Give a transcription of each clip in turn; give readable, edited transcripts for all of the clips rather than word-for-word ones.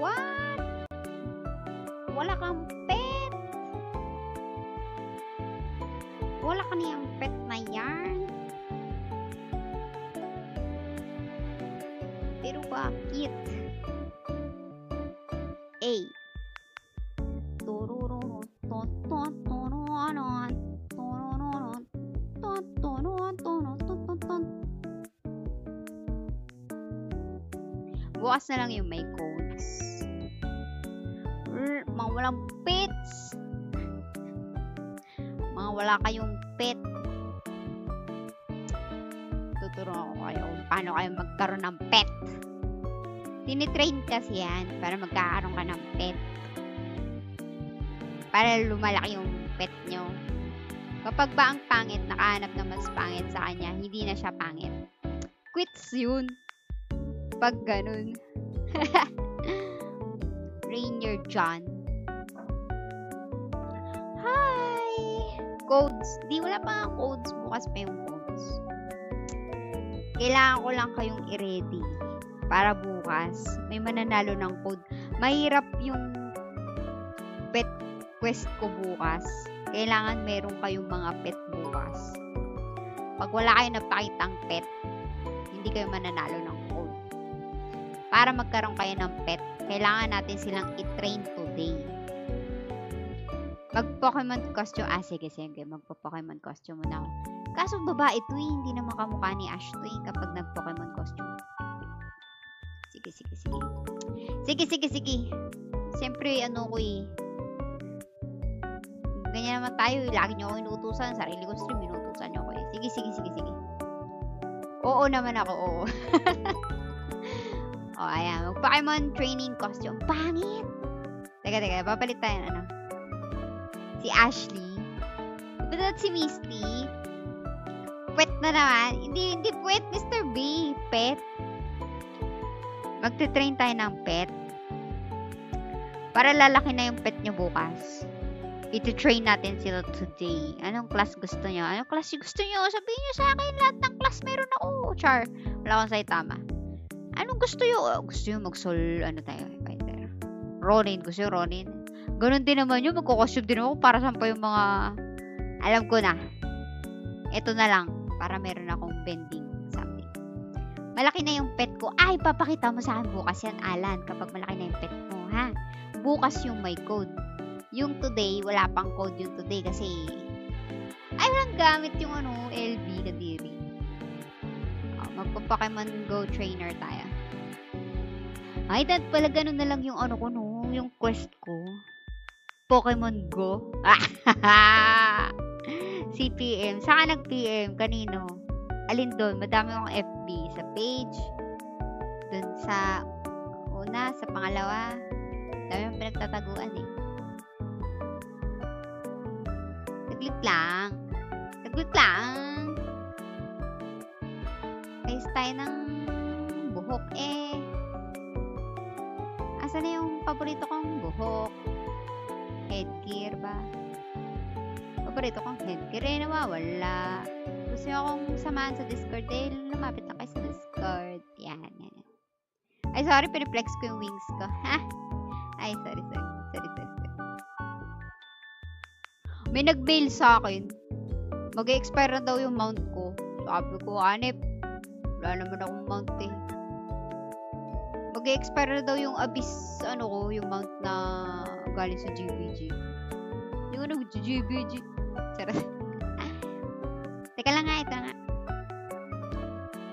What? Wala kang pet? Wala ka niyang pet na yan? Pero bakit? A. Bukas na lang yung may codes. Mga walang pets. Mga wala kayong pet. Tuturuan ko kayo kung paano kayo magkaroon ng pet. Tinitrain kasi yan para magkakaroon ka ng pet. Para lumalaki yung pet nyo. Kapag ba ang pangit, nakahanap na mas pangit sa kanya, hindi na siya pangit. Quits yun. Pag ganun. Rainier John. Hi! Codes. Di, wala pa nga codes. Bukas pa yung codes. Kailangan ko lang kayong i-ready. Para bukas, may mananalo ng code. Mahirap yung pet quest ko bukas. Kailangan meron kayong mga pet bukas. Pag wala kayo napakitang pet, hindi kayo mananalo ng code. Para magkaroon kayo ng pet, kailangan natin silang i-train today. Mag-Pokemon costume. Sige. Magpo-Pokemon costume muna ako. Kaso babae ito eh. Hindi na makamukha ni Ash to eh kapag nag-Pokemon costume. Sige. Siyempre, ko eh. Ganyan naman tayo. Lagi nyo ako inuutusan. Sarili ko stream, inuutusan nyo ako eh. Sige. Oo naman ako, oo. Ayan. Mag-Pokemon training costume. Pangit! Teka. Papalit tayo na, Si Ashley. But si Misty. Pet na naman. Hindi pet, Mr. B. Pet. Magte-train tayo ng pet. Para lalaki na yung pet nyo bukas. Iti-train natin sila today. Anong class gusto nyo? Anong class gusto nyo? Sabihin nyo sa akin, lahat ng class meron ako. Char. Wala akong saitama. Anong gusto nyo? Gusto nyo mag-sol, tayo? Fighter. Ronin. Gusto nyo Ronin? Ganun din naman yun. Magkukostume din ako para saan pa yung mga... Alam ko na. Ito na lang. Para meron akong bending something. Malaki na yung pet ko. Ay, papakita mo sa akin bukas yan, Alan. Kapag malaki na yung pet mo, ha? Bukas yung may code. Yung today, wala pang code yung today kasi ay, walang gamit yung LB kadiri. Magpa-Pokemon Go trainer tayo. Ay, dad pala ganun na lang yung ko, yung quest ko. Pokemon Go. CPM. Saan nag-PM? Kanino? Alin doon? Madami akong FB. Sa page. Doon sa una, sa pangalawa. Dami yung pinagtataguan eh. Saglit lang. Ayos tayo ng buhok eh. Asa na yung paborito kong buhok? Headgear ba? Paborito kong headgear eh, nawawala. Gusto nyo akong samahan sa Discord eh, lumapit na kayo sa Discord. Yan. Ay, sorry, piniplex ko yung wings ko. Ha? Ay, sorry. May nag-mail sa akin. Mag-expire na daw yung mount ko. Sabi ko, Anip, wala naman akong mount eh. Mag-expire na daw yung Abyss, yung mount na galing sa GBG. Hindi ko nag-GBG. Sarap. Teka lang nga, ito nga.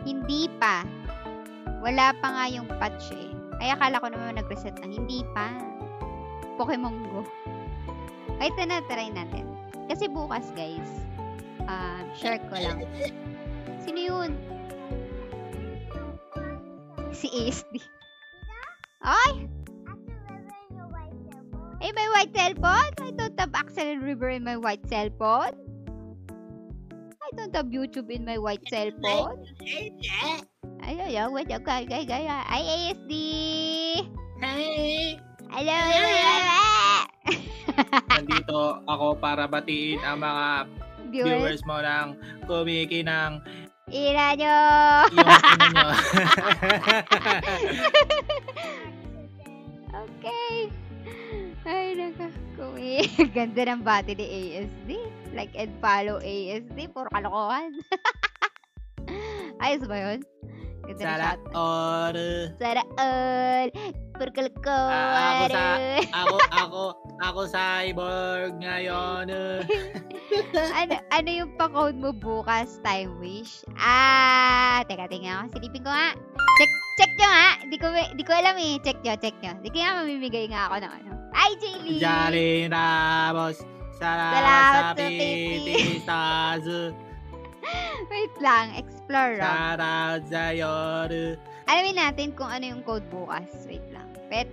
Hindi pa. Wala pa nga yung patch eh. Kaya akala ko naman nag-reset na. Hindi pa. Pokemon Go. Ay, ito na, try natin. Kasi bukas, guys, share ko lang. Sino yun? Si ASD. Ay! Ay, my white cellphone? I don't have Axel and River in my white cellphone. I don't have YouTube in my white cellphone. Ay, wait up, guys. Ay, ASD! Hey! Hello! Nandito ako para batiin ang mga viewers mo ng kumikinang ira nyo! Yung ina nyo. Ganda ng bati ni ASD. Like and follow ASD. Puro kalokohan. Ayos ba yun? Ganda ng Sana shot. all. Sana all. Puro kalokohan. Ako cyborg ngayon. Ano yung pa-code mo bukas, time wish? Teka, tingnan ko. Silipin ko nga. Check nyo nga. Di ko alam eh. Check nyo. Di ko nga mamimigay nga ako ng ano. Ay, Jaylee! Jolly Ramos. Salamat sa pitistas. Wait lang. Explore. Shoutout sa'yo. Alamin natin kung ano yung code bukas. Wait lang. Pet.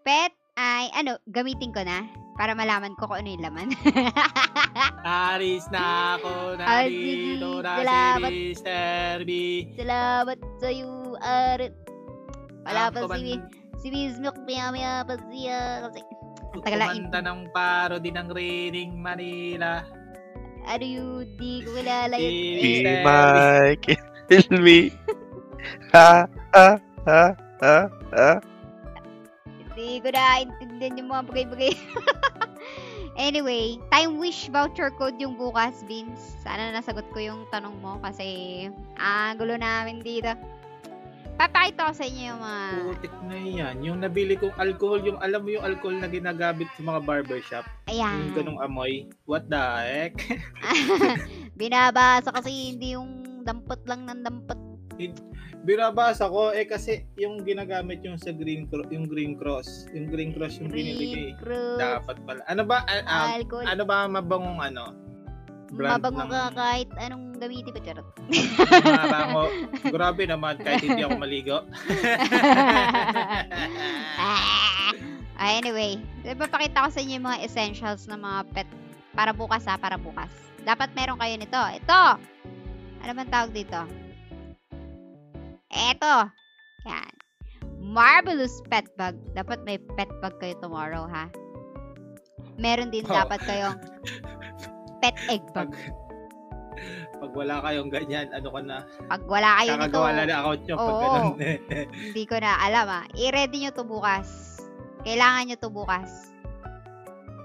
Pet ay, gamitin ko na para malaman ko kung ano yung laman. Aris na ako na dito na si Mr. B. Salamat sa'yo, Arit. Wala pa Ako si Miss Milk, maya pa siya. Kasi, kumanta ng parody ng Reading Manila. ano yun, di ko kilala yun. Si Be my kill me. Ha. Hindi ko naintindihan yung mga bagay-bagay. Anyway, time wish voucher code yung bukas, Vince. Sana nasagot ko yung tanong mo kasi gulo namin dito. Papakita ko sa inyo yung mga... Putik na yan. Yung nabili kong alcohol, yung alam mo yung alcohol na ginagamit sa mga barbershop. Ayan. Yung ganong amoy. What the heck? Binabasa kasi hindi yung dampot lang ng dampot. Binabasa ko kasi yung ginagamit yung sa Green Cross yung binibigay. Dapat pala. Ano ba Alcohol. ano ba mabangong brand Mabango ka kahit anong gamitin pa, charot. Mabango. Grabe naman kahit hindi ako maligo. Anyway, papakita ko sa inyo yung mga essentials ng mga pet para bukas para bukas. Dapat meron kayo nito. Ito! Ano bang tawag dito? Eto. Yan. Marvelous pet bag. Dapat may pet bag kayo tomorrow, ha? Meron din dapat kayong pet egg bag. Pag wala kayong ganyan, ano ka na? Pag wala kayo nito. Kakagawa na ng account nyo pag ganun. Hindi ko na alam, ha? I-ready nyo to bukas. Kailangan nyo to bukas.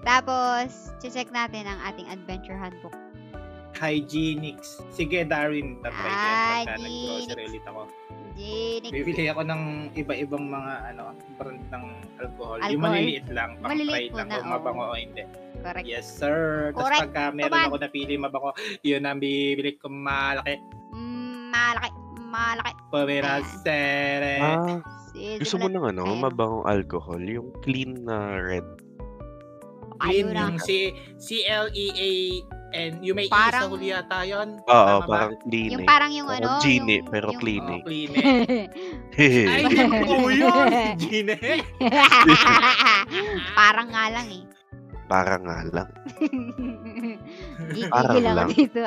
Tapos, check natin ang ating adventure handbook. Hygienics. Sige, Darwin. Tatry ko yan pagka nag-grocery ulit ako. Bibili ako ng iba-ibang mga brand ng alcohol. Yung maliliit lang. Pang-try lang kung mabango o hindi. Correct. Yes, sir. Tapos pagka meron ako napili mabango, yun ang bibili ko malaki. Malaki. Pumirasere. Gusto mo ng mabangong alcohol, yung clean na red. Clean yung CLEAN. Yung may isa huli yata yun. Oo, parang clean. Yung parang yung Genie, pero clean eh. Clean eh. Ay, yung po yun. Genie. Parang nga lang eh. Parang nga lang. Gigigil ako dito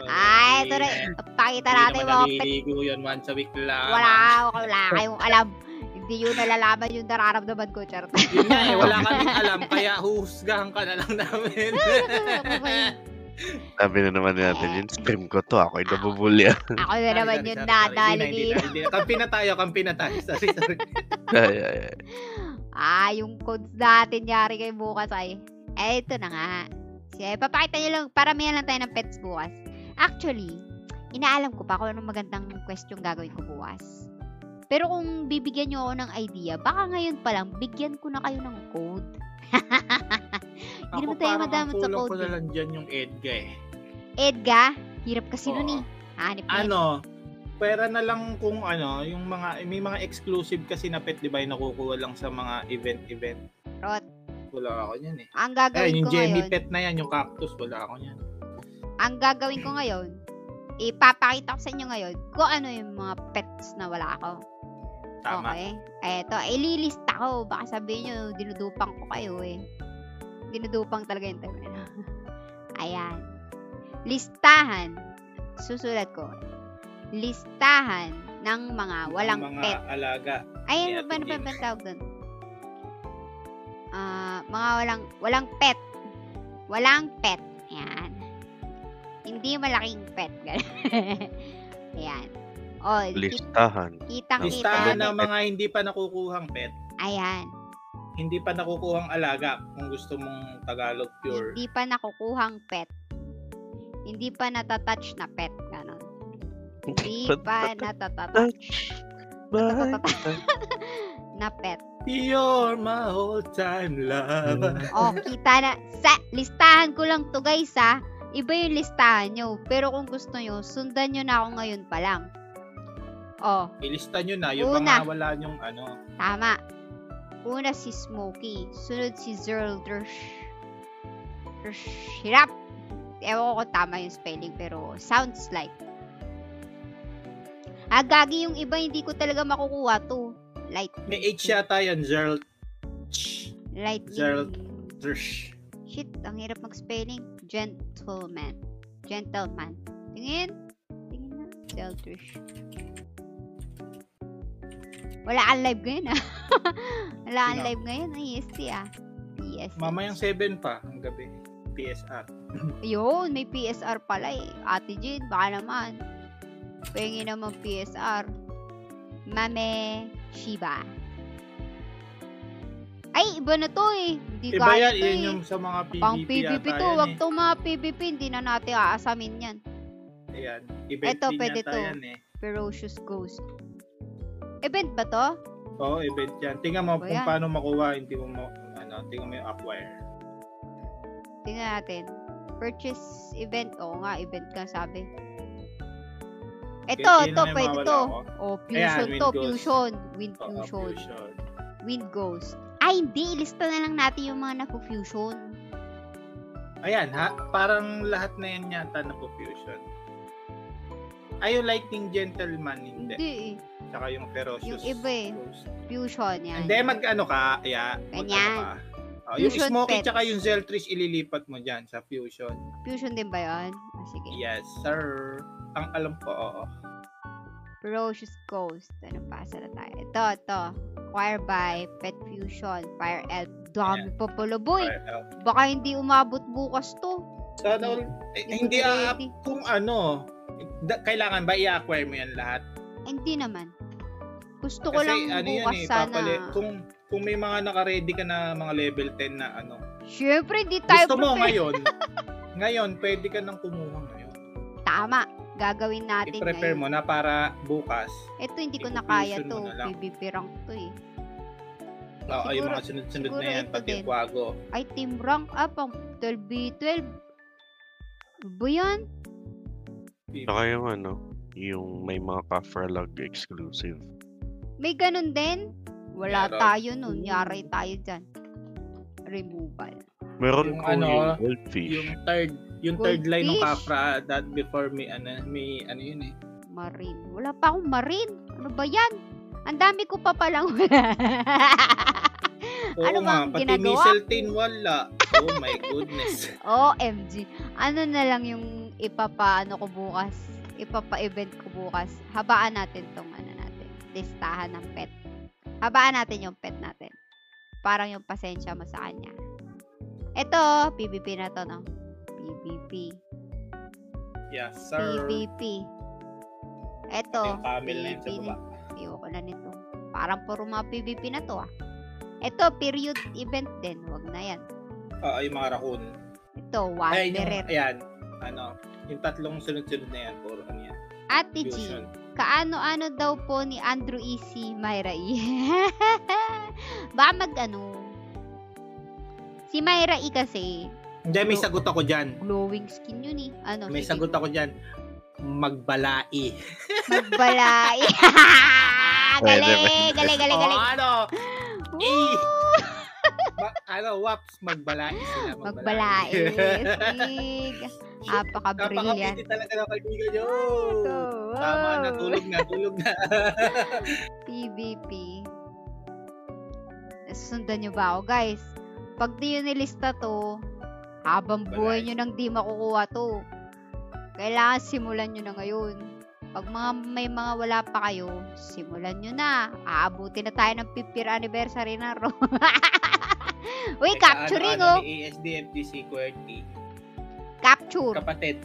Ay, ito rin. Pakita natin mga pet. Naliligo yun once a week lang. Wala kayong alam. Hindi yun nalalaman yung nararamdaman ko, Char. Yun nga wala kaming alam. Kaya huhusgahan ka na lang namin. Sabi na naman natin, yung stream ko to. Ako'y nabubuli. Ako na naman yung nadali dito. Kampi na tayo. Sorry. Yung codes natin yari kay bukas ay. Ito na nga. Papakita nyo lang, paramihan lang tayo ng pets bukas. Actually, inaalam ko pa kung anong magandang question gagawin ko bukas. Pero kung bibigyan nyo ako ng idea, baka ngayon pa lang, bigyan ko na kayo ng code. Hindi naman tayo madamot sa code. Ako parang na lang dyan yung Edga eh. Edga? Hirap kasi nun eh. Hanip pera na lang kung yung may mga exclusive kasi na pet, di ba, yung nakukuha lang sa mga event. Rot. Wala ako niyan eh. Ang gagawin yung ko ngayon. Yung Jenny pet na yan, yung cactus, wala ako niyan. Ang gagawin ko ngayon, ipapakita ko sa inyo ngayon kung ano yung mga pets na wala ako. Tama. Okay. Eto, ililista ko. Baka sabihin nyo, dinudupang ko kayo eh. Dinudupang talaga yung term. Ayan. Listahan. Susulat ko. Listahan ng mga walang mga pet. Alaga. Ayan, ano ba tawag doon? Mga walang pet. Walang pet. Ayan. Hindi malaking pet. Ayan. Listahan. Kitang-kita. Listahan ng mga hindi pa nakukuhang pet. Ayan. Hindi pa nakukuhang alaga kung gusto mong Tagalog pure. Hindi pa nakukuhang pet. Hindi pa natatouch na pet. Ganon. Hindi pa natatouch. Na pet. You're my all-time love. Oh, kita na. Listahan ko lang to guys ha. Iba yung listahan nyo. Pero kung gusto nyo, sundan nyo na ako ngayon pa lang. Oh. Ilista nyo na. Yung mga wala nyong ano. Tama. Una si Smokey. Sunod si Zerldrush. Hirap. Ewan ko tama yung spelling pero sounds like. Gagi yung iba hindi ko talaga makukuha to. Lightning. May H yata yan. Lightning. Zerldrush. Shit, ang hirap mag-spelling. Gentleman. Tingin na. Zerldrush. Wala kang live ngayon Wala kang live ngayon. EST PSH. Mamayang 7 pa ang gabi. PSR. Yun, may PSR pala eh. Ate Jin, baka naman. Pengi naman PSR. Mame Shiba. Ay, iba na to eh. Hindi iba yan, to yun yung sa mga PVP. Pang PVP to. Wag to mga PVP. Hindi na natin aasamin yan. Ayan. Event ito, din pwede yata to. yan eh. Ferocious Ghost. Event ba to? Oo, event yan. Tingnan mo kung yan. paano makuha. Hindi mo tingnan mo yung acquire. Tingnan natin. Purchase event. Oo nga, event ka sabi. Ito, pwede to. Oh, fusion ayan, to. Fusion. Wind fusion. Wind Ghost. Ay, hindi. Ilista na lang natin yung mga napo-fusion. Ayan, parang lahat na yan yata napo-fusion. Ay, yung Lightning Gentleman, hindi. Hindi eh. Saka yung Ferocious Yung iba eh. Ghost. Fusion yan. Hindi, mag-ano ka. Ganyan. Yung Fusion Smokey pets. tsaka yung Zeltrish ililipat mo dyan sa Fusion. Fusion din ba yun? Sige. Yes, sir. Ang alam ko, oo. Ferocious Ghost. Ano pa? Saan na tayo? Ito. Acquire by Pet Fusion. Fire Elf. Dami pa pala, boy. Baka hindi umabot bukas to. Sana hindi kung ano, kailangan ba i-acquire mo yan lahat? Hindi naman. Gusto ko kasi, lang bukas sana. Kung may mga naka-ready ka na mga level 10 na ano. Siyempre, hindi tayo gusto mo ngayon, pwede ka nang kumuha ngayon. Tama. Gagawin natin i-prepare mo na para bukas. Ito hindi ko na kaya to. PvP rank to eh. Oo, yung mga sunod-sunod na yan. Pati yung Quago. Ay, team rank pang 12v12. Ba yan? Saka yung yung may mga Kafralag exclusive. May ganun din? Wala tayo nun. Yari tayo dyan. Removal. Meron yung ko yung Goldfish. Yung third line ng Kafra that before may yun eh. Marine. Wala pa akong Marine. Ano ba yan? Ang dami ko pa palang ano bang pati ginagawa? Missile Tin wala. Oh my goodness. OMG. Ano na lang yung ipapa-event ko bukas. Habaan natin tong listahan ng pet. Habaan natin yung pet natin. Parang yung pasensya mo sa kanya. Ito, PvP na to, no? PvP. Yes, sir. PvP. Ito, PvP. Ayoko na nito. Parang puro mga PvP na to, Ito, period event din. Huwag na yan. Yung mga raccoon. Ito, Wanderer. Yung tatlong sunod-sunod na yan. Puro yan. Ate G, kaano-ano daw po ni Andrew E.C. Myra E. Baka si Myra E kasi. Hindi, may sagot ako dyan. Glowing skin yun eh. May sagot ako dyan. Magbalai. Magbalai. Galing. Waps, magbalai sila. Magbalai. Napaka-brilliant. Napaka-pretty talaga ng kaibigan nyo. Tama na, tulog na. PvP. Nasundan nyo ba ako, guys? Pag di yun nilista to, habang buhay nyo nang di makukuha to. Kailangan simulan nyo na ngayon. Pag may mga wala pa kayo, simulan nyo na. Aabutin na tayo ng 50th anniversary na ro. Uy, capturing ASDFGC QWERTY. Capture. Kapatid.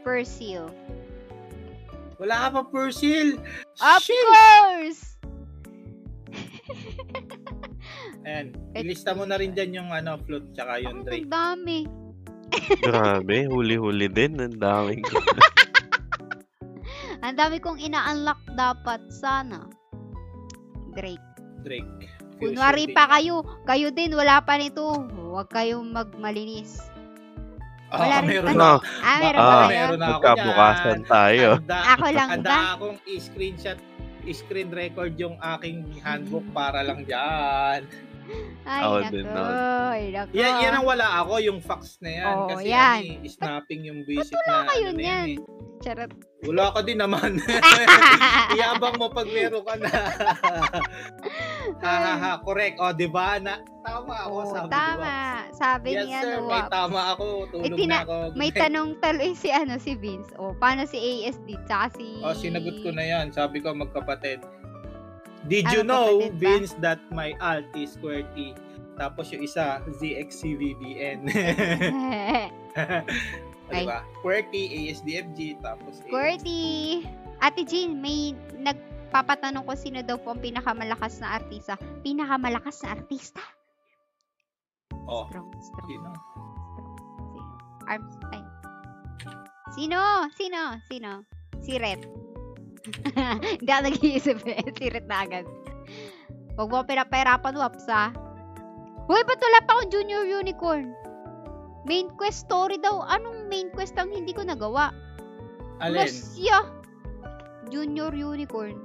Persil. Wala ka pa Persil. Of course! Ayan. Ilista mo na rin dyan yung flute tsaka yung Drake. Ang dami. Grabe, huli-huli din. Ang daming. Ang dami kong ina-unlock dapat. Sana. Drake. Kunwari pa kayo din, wala pa nito. Huwag kayong magmalinis. Wala rin meron pa. na. Meron pa kayo? Meron na ako Magkabukasan tayo. Ako lang ba? Handa akong screen record yung aking handbook para lang dyan. Ay, Ako nako. din nun. Ay, nako. Yan ang wala ako, yung fax na yan. Oo, kasi yan. snapping yung basic Ba't wala na kayo na niyan? yan eh. Charot. Wala ka din naman. Iyabang mo pag meron ka na. Correct. O, di ba? Tama ako. Oo, sabi tama. Sabi Yes, niya, sir. May tama ako. Tulog na ako. May tanong taloy si Vince. Paano si ASD? Tsaka si... Sinagot ko na yan. Sabi ko, magkapatid. Did you Ano, know, kapatid ba? Vince, that my alt is QWERTY? Tapos yung isa, ZXCVBN. Diba? QWERTY, ASDFG, tapos QWERTY. Ate Jean, may nagpapatanong ko sino daw po ang pinakamalakas na artista. Pinakamalakas na artista? Oh, Strong. sino? Arms, ay. Sino? Si Ret. Hindi ako nag-iisip eh. Si Ret na agad. Huwag mo pinapahirapan, Waps, ha? Uy, ba't wala pa akong Junior Unicorn? Main quest story daw. Anong main quest ang hindi ko nagawa? Alin? Masya! Junior Unicorn.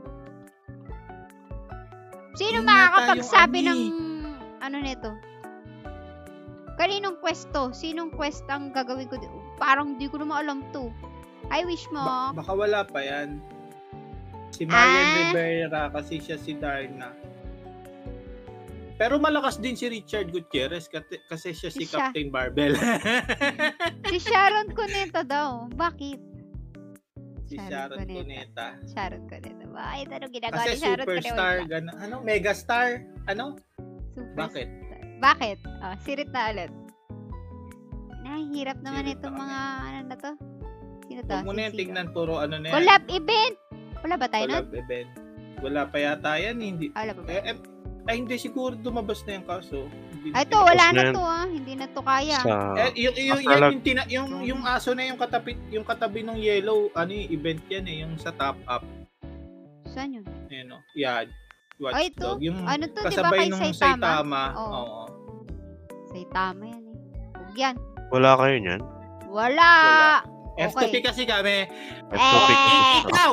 Sino Yun makakapagsabi yata ng yung nito? Kaninong quest to? Sinong quest ang gagawin ko? Parang di ko naman alam to. I wish mo. Baka wala pa yan. Si Marian Rivera kasi siya si Darna. Pero malakas din si Richard Gutierrez kasi siya si Siya. Captain Barbell. Si Sharon Cuneta daw. Bakit? Si Sharon Cuneta. Sharon Cuneta. Bakit? Anong ginagawa Kasi ni Sharon superstar, Cuneta? megastar, Superstar. Bakit? Bakit? Sirit na ulit. Nahihirap naman Sirit itong na mga, na to? Sino to? Huwag mo na yan, Sino? tingnan, puro na yan. Collab event! Wala ba tayo nun? Collab event. Wala pa yata yan, hindi. Wala ba ba? Hindi siguro lumabas na yung kaso. Ito, wala na yan. to Hindi na to kaya. Yung aso na yung katabi ng yellow, event yan yung sa top up. Saan yun? Ayun yan. Watch Ay, ito? Dog. Yung Ano to, di ba kasabay kay nung Saitama? Saitama. Oo. Oo. Saitama yan eh. Huwag yan. Wala kayo niyan? Wala! F2P kasi kami. Ikaw!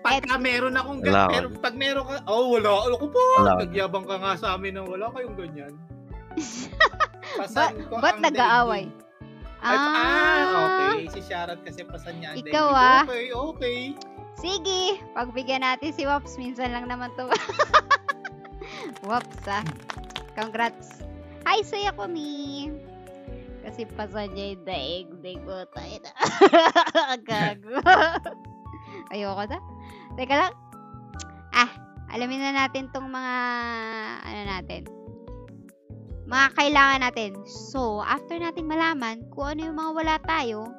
Pagka meron akong Wala pero pag meron ka, wala. Ano ko po? Wala. Nagyabang ka nga sa amin na wala kayong ganyan. Pasan ko Ba't ang nag-aaway? daigdig. Okay. Si Sharon kasi pasan niya ang Ikaw, daigdig. Okay. Sige, pagbigyan natin si Wops. Minsan lang naman to. Wops, Congrats. Hi, saya ko, Mi. Kasi pasan niya yung daig mo tayo na. Gago. Ayoko na. Teka lang. Alamin na natin tong mga, natin. Mga kailangan natin. So, after natin malaman kung ano yung mga wala tayo,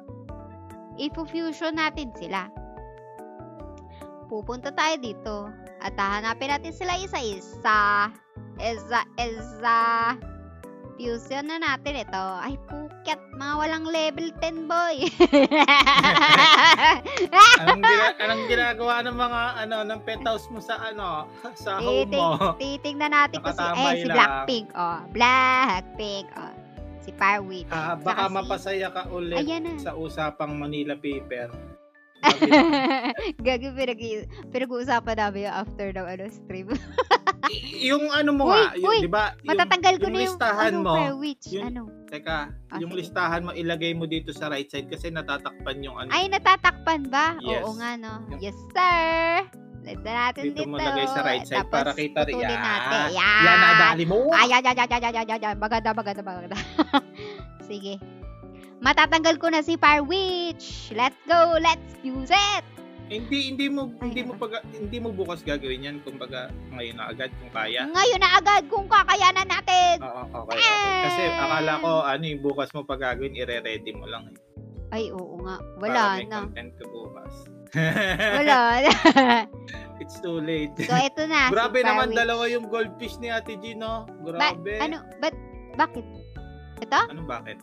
i-fusion natin sila. Pupunta tayo dito at hahanapin natin sila isa-isa. Fusion na natin ito. Ay, puket. Mga walang level 10, boy. Anong ginagawa ng mga ng penthouse mo sa sa home mo? Titingnan natin kasi Nakatamay si lang. Blackpink. Blackpink. Si Firewitch. Baka Saka si- mapasaya ka ulit Ayan na. sa usapang Manila Paper. Gagi, pinag-uusapan namin yung after ng stream. Yung mo nga, uy, di ba? Matatanggal ko na yung listahan mo. Firewitch. Teka, yung sige. listahan mo ilagay mo dito sa right side kasi natatakpan yung Ay, natatakpan ba? Yes. Oo nga, no? Yes, sir! Lagyan natin dito. Dito mo lagay sa right side Tapos, para kita rin. putulin natin. Yan, nadali mo. Ay. Maganda. Sige. Matatanggal ko na si Firewitch. Let's go. Let's use it. Hindi mo bukas gagawin yan kumbaga ngayon na agad kung kaya. Ngayon na agad kung kakayanan natin. Oo, okay. Kasi akala ko bukas mo pag gagawin ire-ready mo lang. Ay, oo nga. Wala para may na. content ka bukas. Wala na. It's It's too late. So, ito na. Grabe si naman, Farwich. dalawa yung goldfish ni Ate G, no? Grabe. Bakit? Ito? Anong bakit?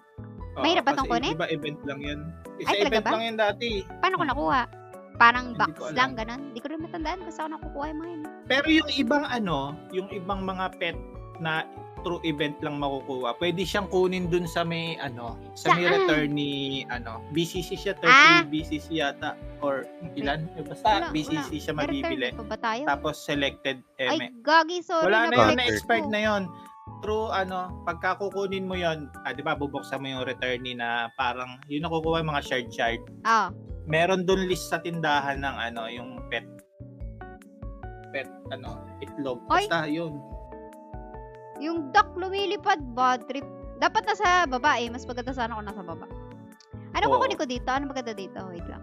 Mahirap ba tong kunin? Iba event lang yan. Isa Ay, talaga event ba? lang yan dati. Paano ko nakuha? Parang Hindi box ko alam. lang, ganun. Hindi ko rin matandaan kung saan ako nakukuha yung mga yun. Pero yung ibang yung ibang mga pet na true event lang makukuha, pwede siyang kunin dun sa may sa may Saan? return ni BCC siya, 30 BCC yata or ilan? Basta BCC siya mabibili. Pa ba tayo? Tapos selected Ay, gagi, sorry. wala na Collector. yun, na-expired na yun. True, pagka kukunin mo yun, di ba, bubuksan mo yung returnee na parang, yun nakukuha yung mga shard. Ah, Meron dun list sa tindahan ng yung pet, itlog. Ay! Basta yun. yung duck lumilipad, bad trip. Dapat nasa baba eh. Mas maganda sana kung nasa baba. Ano Oo. kukunin ko dito? Ano maganda dito? Wait lang.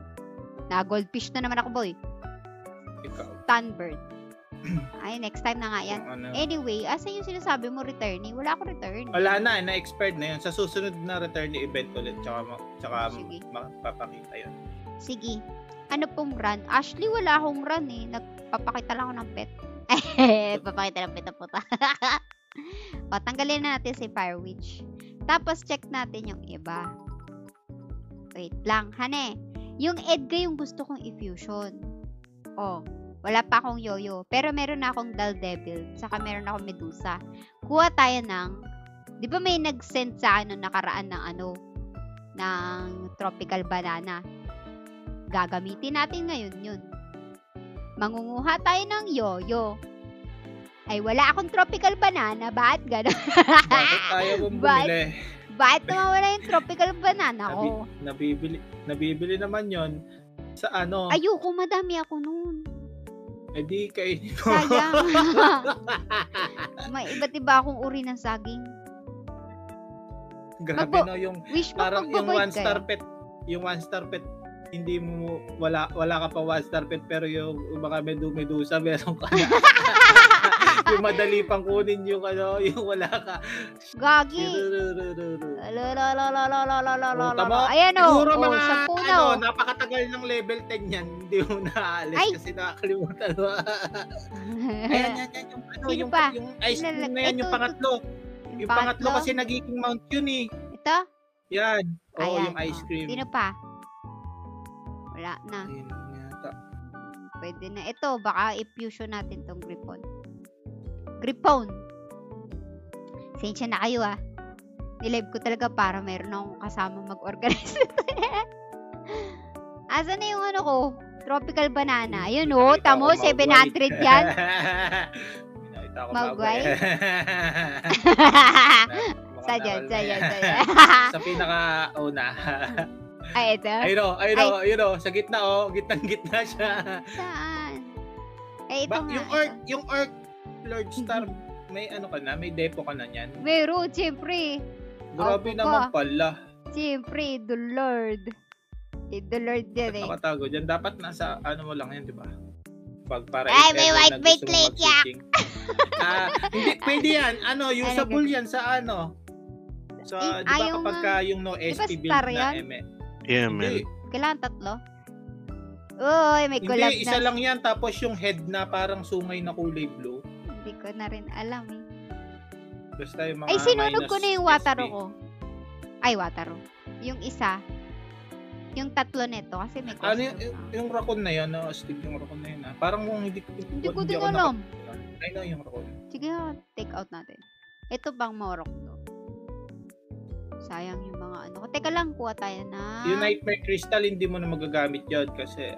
Na-goldfish na naman ako, boy. Ikaw. Thunbird. Ay, next time na nga yan. Yung Anyway, asa yung sinasabi mo returnee? Wala ako return. wala na-expired na yun. Sa susunod na returnee event ulit, tsaka Sige. mapapakita yun. Sige. Ano pong run? Ashley, wala akong run eh. Nagpapakita lang ako ng pet. Papakita ng pet na puta. O, tanggalin na natin si Firewitch. Tapos, check natin yung iba. Wait lang, hane. Yung Edgar yung gusto kong i-fusion. O, wala pa akong Yoyo. Pero meron na akong Daredevil. Saka meron akong Medusa. Kuha tayo ng, di ba may nag-send sa nakaraan ng ng tropical banana. Gagamitin natin ngayon yun. Mangunguha tayo ng Yoyo. Ay, wala akong tropical banana. Bakit gano'n? Bakit tayo mong bumili? Bakit naman wala yung tropical banana ko? Nabibili naman yon sa Ayoko, madami ako nun. di kainin mo. Sayang. May iba't iba akong uri ng saging. Grabe no, yung Wish mo parang yung magbabayad one star pet, hindi mo, wala ka pa one star pet, pero yung baka medusa, meron ka na. Yung madali pang kunin yung yung wala ka. Gagi. Ayan o. Siguro mga, sa puno. napakatagal ng level 10 yan. Hindi mo naaalis Ay. kasi nakakalimutan mo. Ayan, Sino pa? yung ice cream na yan, yung Ito, pangatlo. Yung pangatlo kasi nagiging mount yun eh. Ito? Yan. Ayan, Yung ice cream. Sino pa? Wala na. Ayun yata. Pwede na. Ito, baka i-fusion natin tong Gripon. Sensya na kayo ah. Nilive ko talaga para meron akong kasama mag-organize. Asa na yung ko? Tropical banana. Ayun o, tamo, 700 yan. Pinakita ko Magway. Sadyan. Sa pinaka-una. Ay, ito. Ayun o, sa gitna gitnang-gitna siya. Saan? Ay, ito nga. Yung Arc Lord Star, may ka na? May depo ka na niyan? Meron, siyempre. Grabe Opo naman ka. pala. Siyempre, the Lord. The Lord yan eh. Nakatago dyan. Dapat nasa mo lang yan, di ba? Para Ay, may if ever white na gusto bracelet, mong mag-switching. Hindi, pwede yan. Usable yan sa So, di ba yung, kapag yung no di ba SP build star na yan? eme? Yeah, man. Hindi. Kailangan tatlo? Uy, may collab Hindi, isa lang yan. Tapos yung head na parang sungay na kulay blue. Hindi ko na rin alam eh. Basta yung mga Ay, sinunog ko na yung Wataro SP. ko. Ay, Wataro. Yung isa. Yung tatlo nito kasi may cost. Yung raccoon na yan, astig yung raccoon na yun. Parang kung hindi ko din ako alam. I know yung raccoon. Sige, take out natin. Ito bang morok to? Sayang yung mga ko. Teka lang, kuha tayo na... Yung Nightmare Crystal, hindi mo na magagamit yun kasi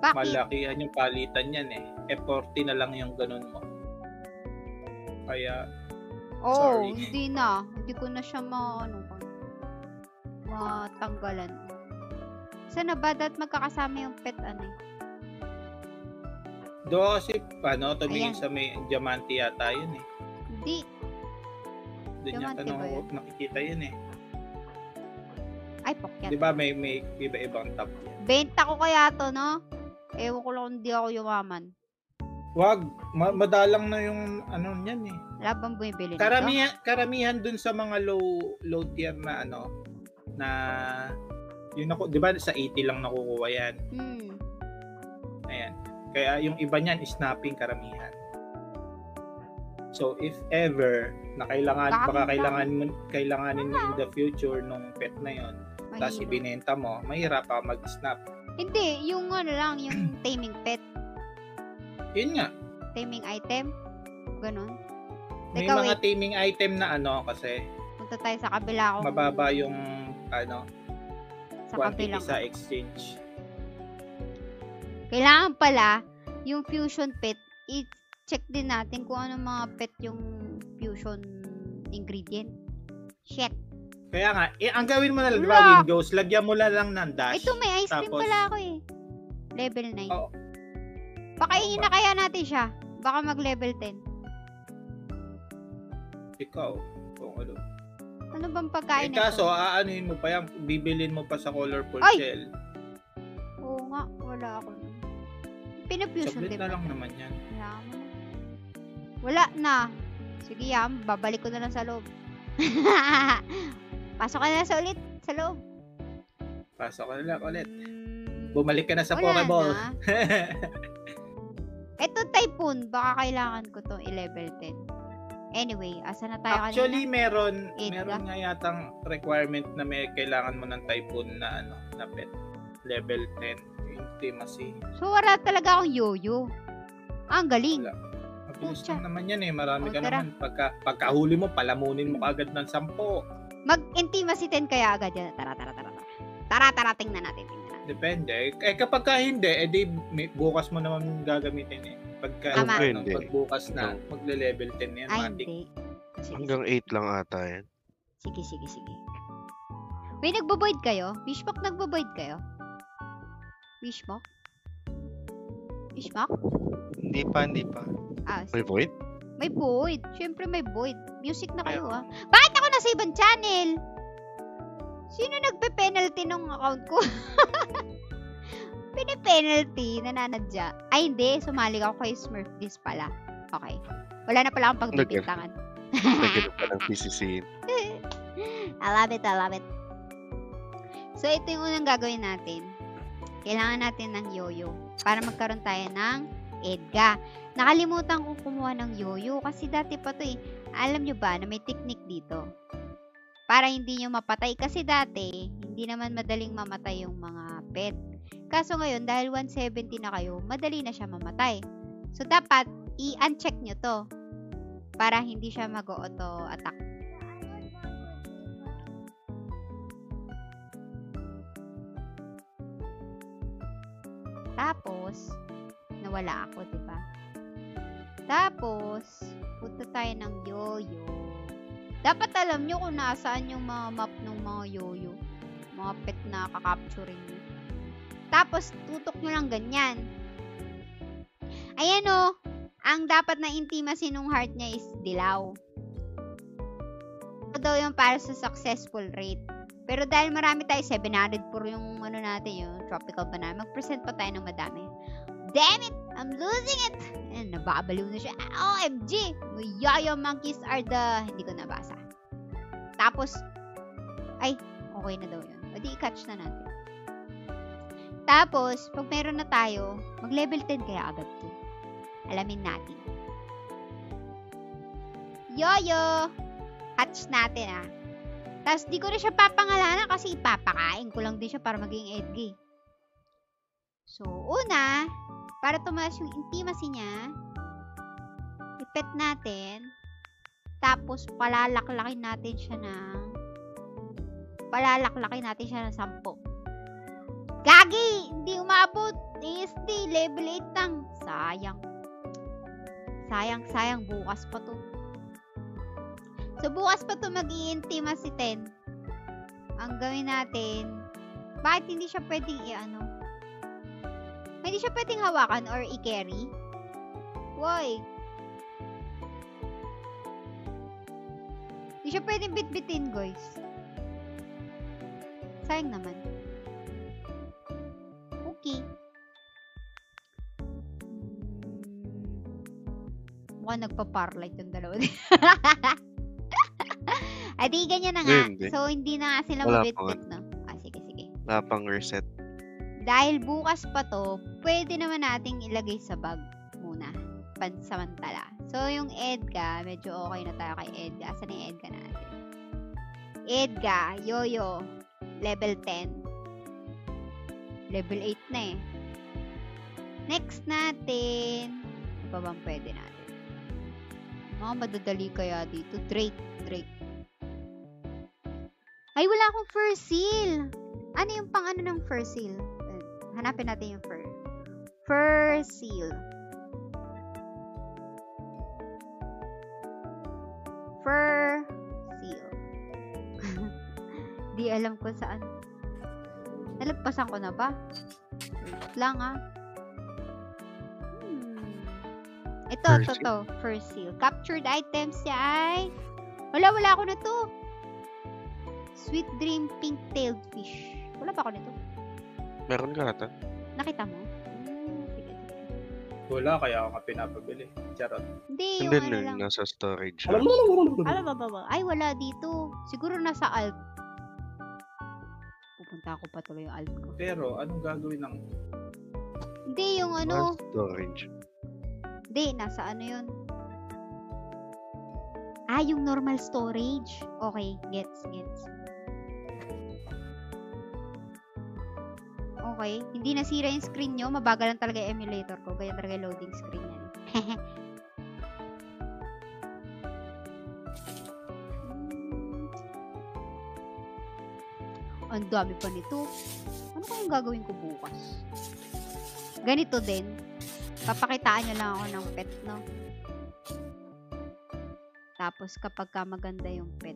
Bakit? malakihan yung palitan yan eh. F40 na lang yung ganun mo. Kaya, sorry. Hindi na. Hindi ko na siya matanggalan. Sana ba? Dapat magkakasama yung pet do kasi, tumingin Ayan. sa may diamante yata yun eh. Hindi. Doon yata Diamante ba yun? nakikita yun eh. Ay, pokyat. Di ba may iba-ibang top yan. Benta ko kaya to, no? Ewan ko lang kung hindi ako yumaman. Wag, madalang na yung niyan eh. Wala bang bumibili nito? Karamihan dun sa mga low tier na na yun 'di ba sa 80 lang nakukuha yan. Hmm. Ayan. Kaya yung iba niyan is snapping karamihan. So if ever na kailanganin mo in the future nung pet na yon, tapos ibinenta mo, mahirap pa mag-snap. Hindi, yung lang, yung taming pet. Yun nga. Taming item? Ganon. May mga taming item na kasi punta tayo sa kabila ko. Mababa yung sa quantity sa exchange. Kailangan pala yung fusion pet, i-check din natin kung ano mga pet yung fusion ingredient. Shit. Kaya nga, ang gawin mo na lang, diba, Windows, lagyan mo lang ng dash. Ito, may ice cream pala ako eh. Level 9. Oh. Pakainin na kaya natin siya. Baka mag-level 10. Ikaw, kung ano. Ano bang pagkain nito? Kaso, aanuhin mo pa yan, bibilin mo pa sa colorful shell. Oo nga, wala ako. Pinafusion din na lang naman yan. Wala na. Sige yan, babalik ko na lang sa loob. Pasok ka na sa loob. Pasok ka na lang ulit. Bumalik ka na sa Pokeball. Ito Typhoon, baka kailangan ko to i-level 10. Anyway, asa na tayo kanina? Actually, meron nga yatang requirement na may kailangan mo ng Typhoon na na pet. Level 10. Intimacy. So, wala talaga akong yoyo. Ang galing. Wala. Mabilis lang naman yan eh. Marami ka naman. Pagkahuli mo, palamunin mo agad ng 10. Mag-intimacy 10 kaya agad yan. Tara, tingnan natin. Depende. Kapag hindi, bukas mo naman gagamitin eh. Pagbukas na, magle-level 10 yan. Ay, hindi. Hanggang 8 lang ata yan. Sige. May nagbo-void kayo? Wishbox nagbo-void kayo? Wishbox? Hindi pa. May void? May void. Siyempre may void. Music na kayo Bakit ako nasa ibang channel? Sino nagpe-penalty nung account ko? Pini-penalty, nananadya. Ay, hindi. Sumali ako kay Smurfdis pala. Okay. Wala na pala akong pagbibintangan. Nagano pa ng PCC. I love it. So, ito yung unang gagawin natin. Kailangan natin ng yoyo para magkaroon tayo ng Edga. Nakalimutan kong kumuha ng yoyo kasi dati pa to eh. Alam nyo ba na may technique dito? Para hindi nyo mapatay. Kasi dati, hindi naman madaling mamatay yung mga pet. Kaso ngayon, dahil 170 na kayo, madali na siya mamatay. So, dapat i-uncheck nyo to para hindi siya mag-auto-attack. Tapos, nawala ako, diba? Tapos, punta tayo ng yoyo. Dapat alam nyo kung nasaan yung mga map ng mga yoyo. Mga pet na kakapturin nyo. Tapos, tutok nyo lang ganyan. Ayan o. Ang dapat na intimacy nung heart niya is dilaw. Ito daw yung para sa successful rate. Pero dahil marami tayo, 700 puro yung natin, yung tropical banana. Mag-present pa tayo ng madami. Damn it! I'm losing it! And nababaliw na siya. OMG! Yoyo monkeys are the... Hindi ko nabasa. Tapos, ay, okay na daw yun. O di, i-catch na natin. Tapos, pag meron na tayo, mag-level 10 kaya agad to. Alamin natin. Yoyo! Hatch natin Tapos, di ko na siya papangalanan kasi ipapakain ko lang din siya para maging Edgy. So, una, para tumaas yung intimacy niya, ipet natin, tapos palalaklakin natin siya ng 10. Gagi! Hindi umabot! ASD, level 8 lang. Sayang, bukas pa to. So, bukas pa to mag-i-intimacy 10. Ang gawin natin, bakit hindi siya pwedeng hindi siya pwedeng hawakan or i-carry? Why? Hindi siya pwedeng bit-bitin, guys. Sayang naman. Okay. Mukhang nagpa-parlight yung dalawa. Adi, ganyan na nga. So, hindi na nga sila mabit-bit, no? Sige. Wala pang reset. Dahil bukas pa to, pwede naman nating ilagay sa bag muna. Pansamantala. So, yung Edga, medyo okay na tayo kay Edga. Asan yung Edga natin? Edga, Yoyo, level 10. Level 8 na eh. Next natin, ano pa bang pwede natin? Mga madadali kaya dito. Drake. Ay, wala akong fur seal. Ano yung pang ano ng fur seal? Hanapin natin yung fur. Fur seal. Fur seal. Di alam ko saan. Nalagpasan ko na ba? Wait lang Ito. Fur seal. Captured items siya ay... Wala ako na to. Sweet Dream Pink-tailed Fish. Wala pa ako nito. Meron ka ata? Nakita mo? Sige. Wala, kaya ako nga pinapabili. Charot. Hindi, Hindi, yung ano lang. nasa storage. Alam ba? Ay, wala dito. Siguro nasa alt. Pupunta ako pa tuloy yung alt ko. Pero, anong gagawin ng... Hindi, yung ano. Storage. Hindi, nasa ano yun. Yung normal storage. Okay, gets. Okay, hindi nasira yung screen nyo. Mabagal lang talaga yung emulator ko. Ganyan talaga yung loading screen yan. Ang dami pa nito. Ano kayong gagawin ko bukas? Ganito din. Papakitaan nyo lang ako ng pet, no? Tapos, kapag ka maganda yung pet.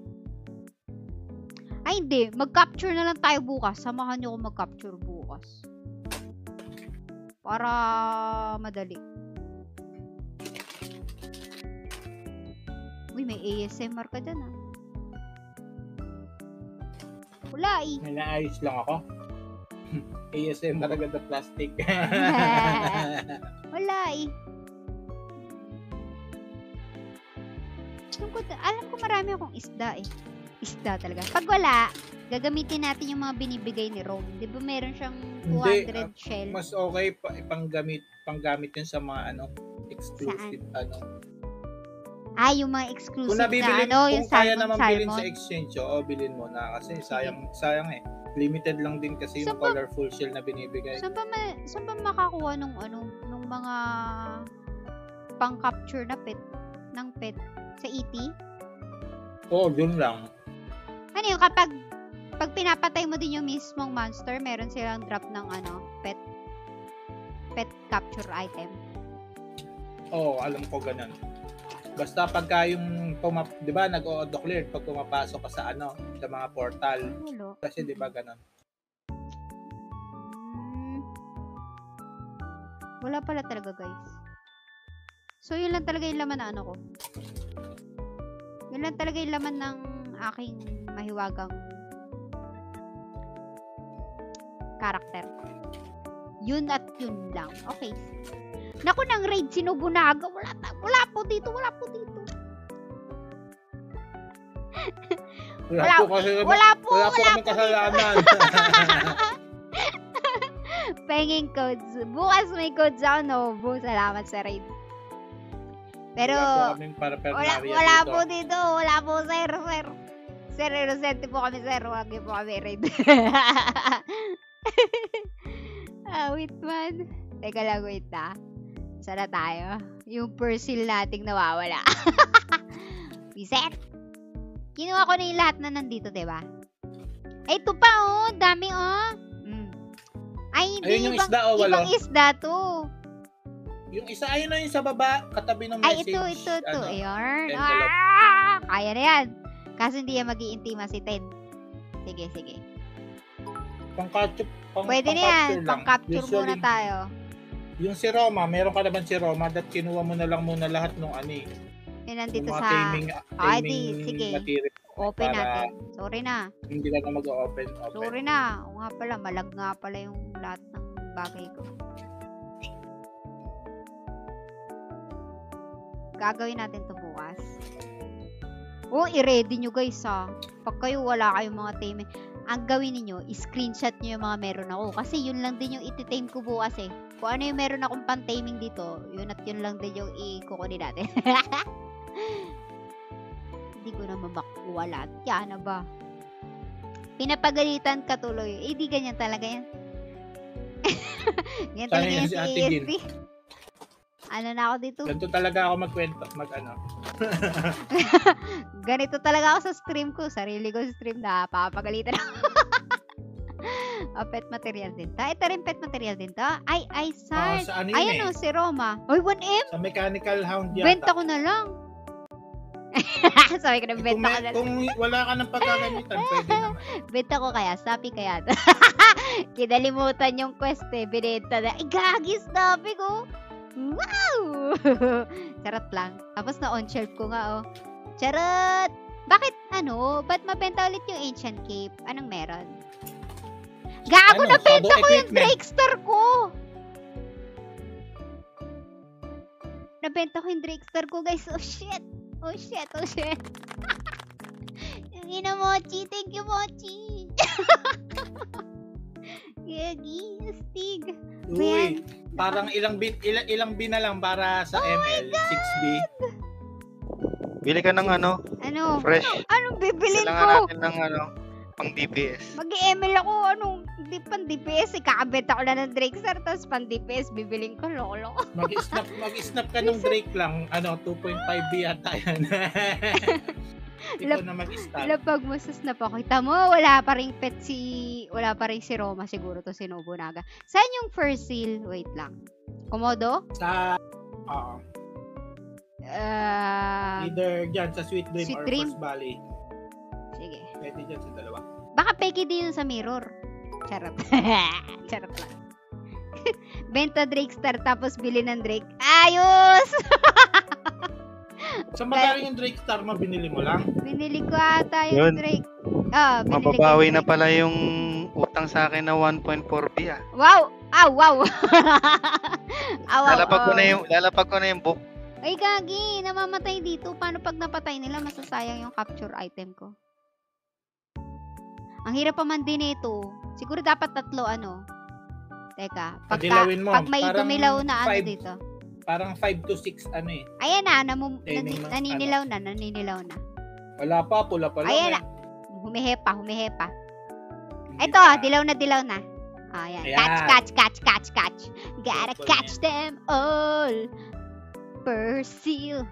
Ay, hindi. Mag-capture na lang tayo bukas. Samahan nyo ako mag-capture bukas. Para madali. Uy, may ASMR ka dyan, Wala, Naayos lang ako. ASMR agad na plastic. Wala, Alam ko marami akong isda, Isda talaga. Pag wala, gagamitin natin yung mga binibigay ni Rome. Di ba meron siyang 200 shell? Mas okay panggamit yun sa mga exclusive yung mga exclusive kung nabibili, yung kung kaya naman salmon. bilhin sa exchange, bilhin mo na kasi sayang limited lang din kasi yung colorful shell na binibigay. Saan ba makakuha nung mga pang-capture na pet ng pet sa ET? Dun lang. Ano yung kapag pinapatay mo din yung mismong monster, meron silang drop ng pet capture item. Alam ko ganun. Basta pagka yung di ba nag-auto clear pag pumapasok ka sa sa mga portal. Kasi di ba ganun? Wala pala talaga, guys. So yun lang talaga yung laman na ko. Yun lang talaga yung laman ng aking mahiwagang karakter. Yun at yun lang. Okay. Naku, ng raid sinubunaga. Wala po dito. Wala po kami kasalanan. Penging codes. Bukas may codes ako, Nobu. Salamat sa raid. Pero, wala po dito. Wala po, sir. Sir, inosente po kami, sir. Huwag niyo po kami raid. Wait man. Teka lang, wait Sana tayo. Yung persil nating nawawala. Reset. Kinuha ko na yung lahat na nandito, diba? Ay, ito pa, dami, Ay, hindi. Ayun yung isda, walo. Ibang isda to. Yung isa, ayun na yung sa baba, katabi ng message. Ay, ito. Ayan. Kaya na yan. Kaso hindi yan mag-iintima si Ten. Sige. Pang-capture. Pwede na yan. Pang-capture muna tayo. Yung si Roma, meron ka naman si Roma, that kinuha mo na lang muna lahat ng Yan nandito mga sa... taming sige. material. Open natin. Sorry na. Hindi ka na mag-open. Sorry na. O nga pala, malag nga pala yung lahat ng bagay ko. Gagawin natin to bukas. I-ready nyo guys Pag kayo wala kayong mga taming. ang gawin niyo, screenshot niyo yung mga meron ako. Kasi yun lang din yung iti-tame ko bukas eh. Kung ano yung meron akong pan-taming dito, yun at yun lang din yung i-kukunin natin. Hindi ko na mabakuha lahat. Yan na ba? Pinapagalitan ka tuloy. Eh, di ganyan talaga yan. Ganyan talaga yan si ESP. Ano na ako dito? Ganito talaga ako magkwento, Ganito talaga ako sa stream ko. Sarili ko sa stream na papagalitan ako. Pet material din to. Ito rin pet material din to. Ay, Sard. Sa ano yun Ayan o, si Roma. Oy, 1M? Sa mechanical hound yata. Benta ko na lang. Sabi ko na, benta ko na lang. Kung wala ka ng pagkagamitan, pwede naman. Benta ko kaya, sapi kaya. Kinalimutan yung quest eh. Binenta na. Ay, gagi, sabi ko. Wow! Charot lang. Tapos na on shelf ko nga, oh. Charot! Bakit, ba't mabenta ulit yung Ancient Cape? Anong meron? Gago, nabenta ko yung Drakestar ko! Nabenta ko yung Drakestar ko, guys. Oh, shit! Oh, shit! Oh, shit! Yung ina, Mochi! Thank you, Mochi! Gagi, astig. Uy, parang ilang B na lang para sa ML, 6B. Bili ka ng fresh. Anong bibilin ko? Kailangan natin ng pang DPS. Mag-ML ako, hindi pang DPS. Kakabenta ko na ng Drakestar, tapos pang DPS, bibiling ko, lolo. Mag-snap ka ng Drake lang, 2.5B yata yan. Ikaw na mag-start. Lapag mo sa snap ako. Kita mo, wala pa rin si Roma siguro to si Nobunaga. Saan yung first seal? Wait lang. Komodo? Either dyan sa Sweet Dream or Dream? First Valley. Sige. Pwede dyan sa dalawa. Baka peki din yun sa mirror. Charot. Charot lang. Benta Drakestar tapos bili ng Drake. Ayos! Sa magaling yung Drakestar mo, binili mo lang? Binili ko ata yung Drake. Mababawi na pala yung utang sa akin na 1.4B ah. Wow! Wow! Lalapag ko na yung book. Ay, gagi! Namamatay dito. Paano pag napatay nila, masasayang yung capture item ko. Ang hirap pa man din ito. Siguro dapat 3, Teka, pag may tumilaw na dito. Parang 5 to 6 Ayan na, naninilaw na. Wala pa, pula pa lang. Ayan na. Humihepa. Ito, dilaw na. Ayan. Catch. Gotta catch them all. Persil.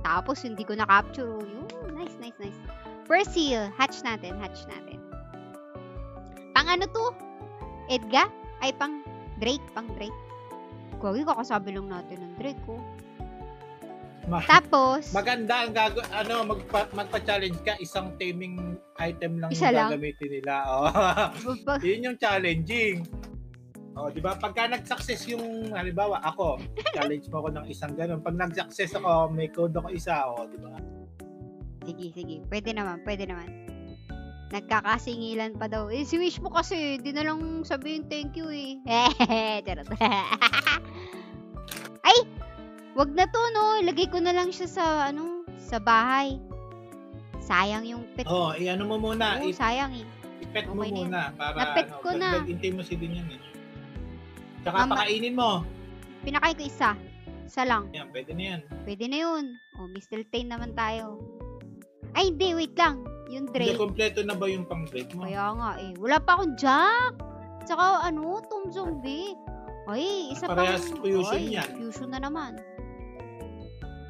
Tapos, hindi ko na-capture. Nice. Persil. Hatch natin. Pang ano to? Edga? Ay, pang Drake. Gagi, kakasabi lang natin ng Drake ko. Tapos, maganda ang magpa-challenge ka, isang taming item lang yung gagamitin nila. Yun yung challenging. Di ba? Pagka nag-success yung, halimbawa, ako, challenge mo ako ng isang ganun. Pag nag-success ako, may code ako isa, di ba? Sige. Pwede naman. Nagkakasingilan pa daw. Si Wish mo kasi, di na lang sabihin thank you eh. Charot. Ay! Wag na to, no? Ilagay ko na lang siya sa bahay. Sayang yung pet. I-ano mo muna. Sayang eh. I-pet mo muna. Para, na-pet ko na. Intay mo si din yan eh. Tsaka pakainin mo. Pinakain ko isa. Isa lang. Yan, pwede na yan. Pwede na yun. Mistletoe naman tayo. Ay, hindi. Wait lang. Yung Drake. Hindi, kompleto na ba yung pang Drake mo? Kaya nga eh. Wala pa akong Jack. Tsaka Tom Zombie. Ay, isa pa. Parehas fusion yan. Fusion na naman.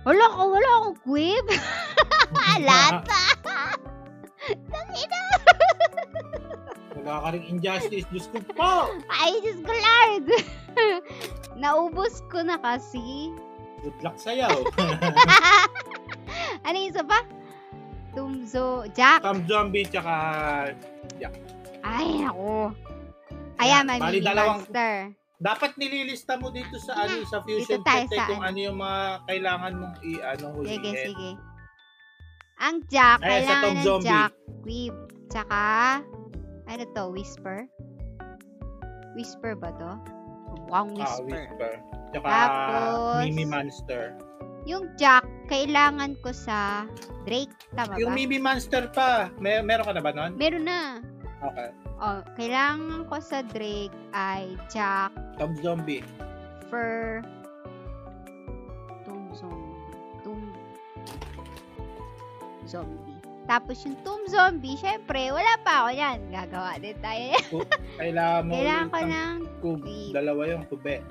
Wala akong Quib. Lata. Tangina. Wala ka rin Injustice. Diyos ko po. Ay, Diyos ko Lord. Naubos ko na kasi. Good luck sa'yo. Ano yung isa pa? Jack. Tom Zombie tsaka Jack. Ay, ako. Ayan, may mini monster. Dapat nililista mo dito sa sa fusion set kung ano yung mga kailangan mong huliin. Sige. Ang Jack, kailangan ng Jack, Quib, tsaka Whisper? Whisper ba to? Mukhang Whisper. Tsaka tapos, Mimi Monster. Yung Jack, kailangan ko sa Drake. Tama ba? Yung Mimi Monster pa. Meron ka na ba nun? Meron na. Okay. Kailangan ko sa Drake ay Jack. Tomb Zombie. Tomb Zombie. Tapos yung Tomb Zombie, syempre, wala pa ako yan. Gagawa din tayo yan. Kailangan ko ng dalawa yung kube.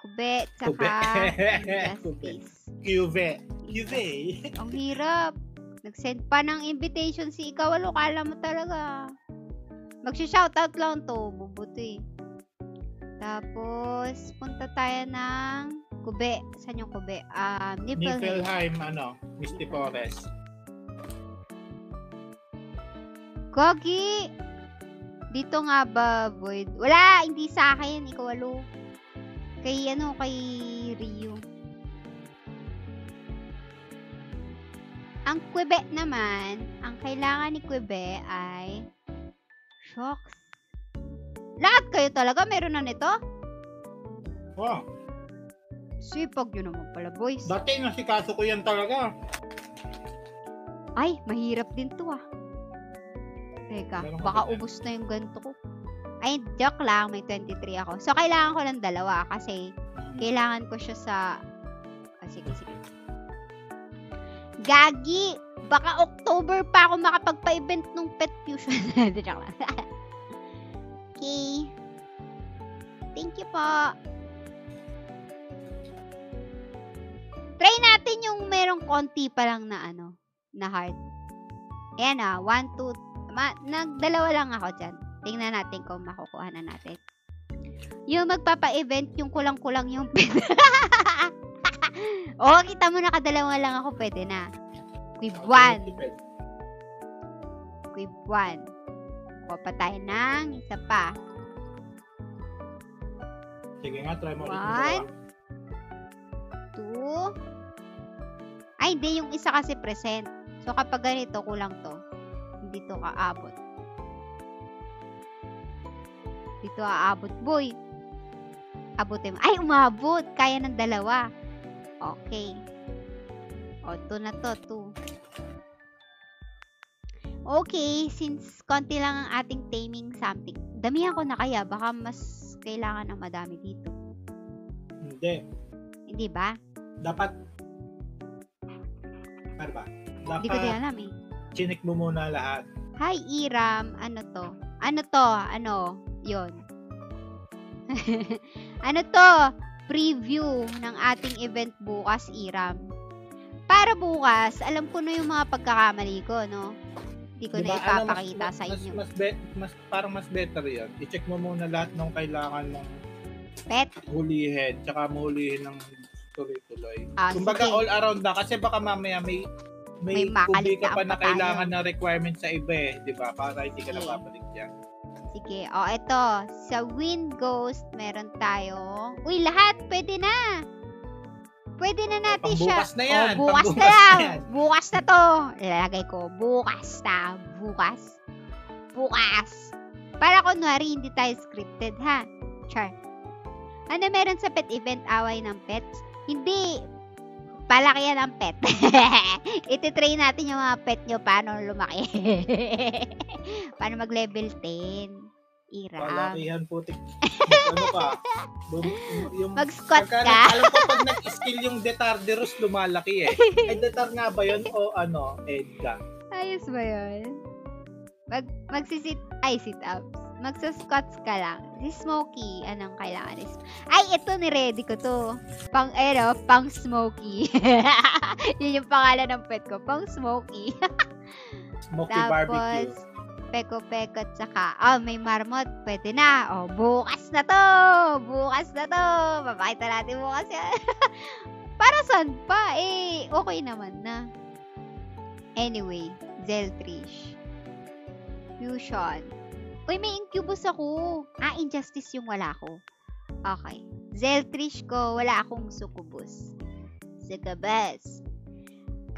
Kube, tsaka Justice. Cube. Ang hirap. Nag-send pa ng invitation si ikaw. Kala mo talaga. Mag-shoutout lang to. Bubuti. Tapos, punta tayo ng Kube. Saan yung Kube? Niflheim, Misty Forest. Gogi! Dito nga ba, Void? Wala! Hindi sa akin. Ikaw, alo. Kay Ryu. Ang Quebec naman, ang kailangan ni Quebec ay shocks. Lahat kayo talaga meron na nito? Wow. Sipag yun naman pala, boys. Dati nasikaso ko yan talaga. Ay, mahirap din to Teka, baka ubos na yung ganito ko. Ay, joke lang, may 23 ako. So, kailangan ko ng dalawa kasi kailangan ko siya sa... Sige. Gagi! Baka October pa ako makapagpa-event ng Pet Fusion. Joke lang. Okay. Thank you po. Try natin yung merong konti pa lang na na heart. Ayan 1, 2, nagdalawa lang ako dyan. Tingnan natin kung makukuha na natin. Yung magpapa-event, yung kulang-kulang yung pet. Kita mo nakadalawa lang ako, pwede na. Quib 1. Kuha pa tayo ng isa pa. Sige nga, try mo. 1, 2. Ay, hindi. Yung isa kasi present. So, kapag ganito, kulang to. Hindi to kaabot. Dito aabot, boy. Abutin mo. Ay, umabot. Kaya ng dalawa. Okay. 2 na to. 2. Okay, since konti lang ang ating taming something. Damihan ko na kaya. Baka mas kailangan ng madami dito. Hindi ba? Dapat. Ano ba? Hindi ko din alam Chinik mo muna lahat. Hi, Iram. Ano to? Yun. Preview ng ating event bukas, Iram. Para bukas, alam ko na yung mga pagkakamali ko, no? Hindi ko na ipapakita sa inyo. Parang mas better yun. I-check mo muna lahat ng kailangan mong pet hulihin. Tsaka hulihin ng tuloy-tuloy. Kumbaga sige. All around na. Kasi baka mamaya may kubi ka pa na kailangan na requirement sa iba di ba? Para hindi ka napapalik dyan. Sige. Ito. Sa Wind Ghost, meron tayo. Uy, lahat. Pwede na. Pwede na natin siya. Bukas na yan. Bukas na lang. Bukas na to. Ilalagay ko. Bukas. Para kunwari, hindi tayo scripted, ha? Char. Ano meron sa pet event? Away ng pets? Hindi. Palaki yan ang pet. Iti-train natin yung mga pet nyo paano lumaki. Paano mag-level 10. Iram. Palaki yan, putik. Mag-squat ka. Alam ko pag nag-skill yung Detarderus, lumalaki Ay, Detar nga ba yun o Edga? Ayos ba yun? Sit-ups. Magsa-squats ka lang. Si Smokey, anong kailangan is? Ay, ito ni-ready ko to. Pang Smokey. Yun yung pangalan ng pet ko. Pang Smokey. Smokey barbecue. Tapos, peko-peko, tsaka, may marmot. Pwede na. Bukas na to. Papakita natin bukas yan. Para saan pa? Okay naman na. Anyway, Zeltrish. Fusion. Uy, may Incubus ako. Injustice yung wala ko. Okay. Zeltrish ko, wala akong Succubus. Succubus.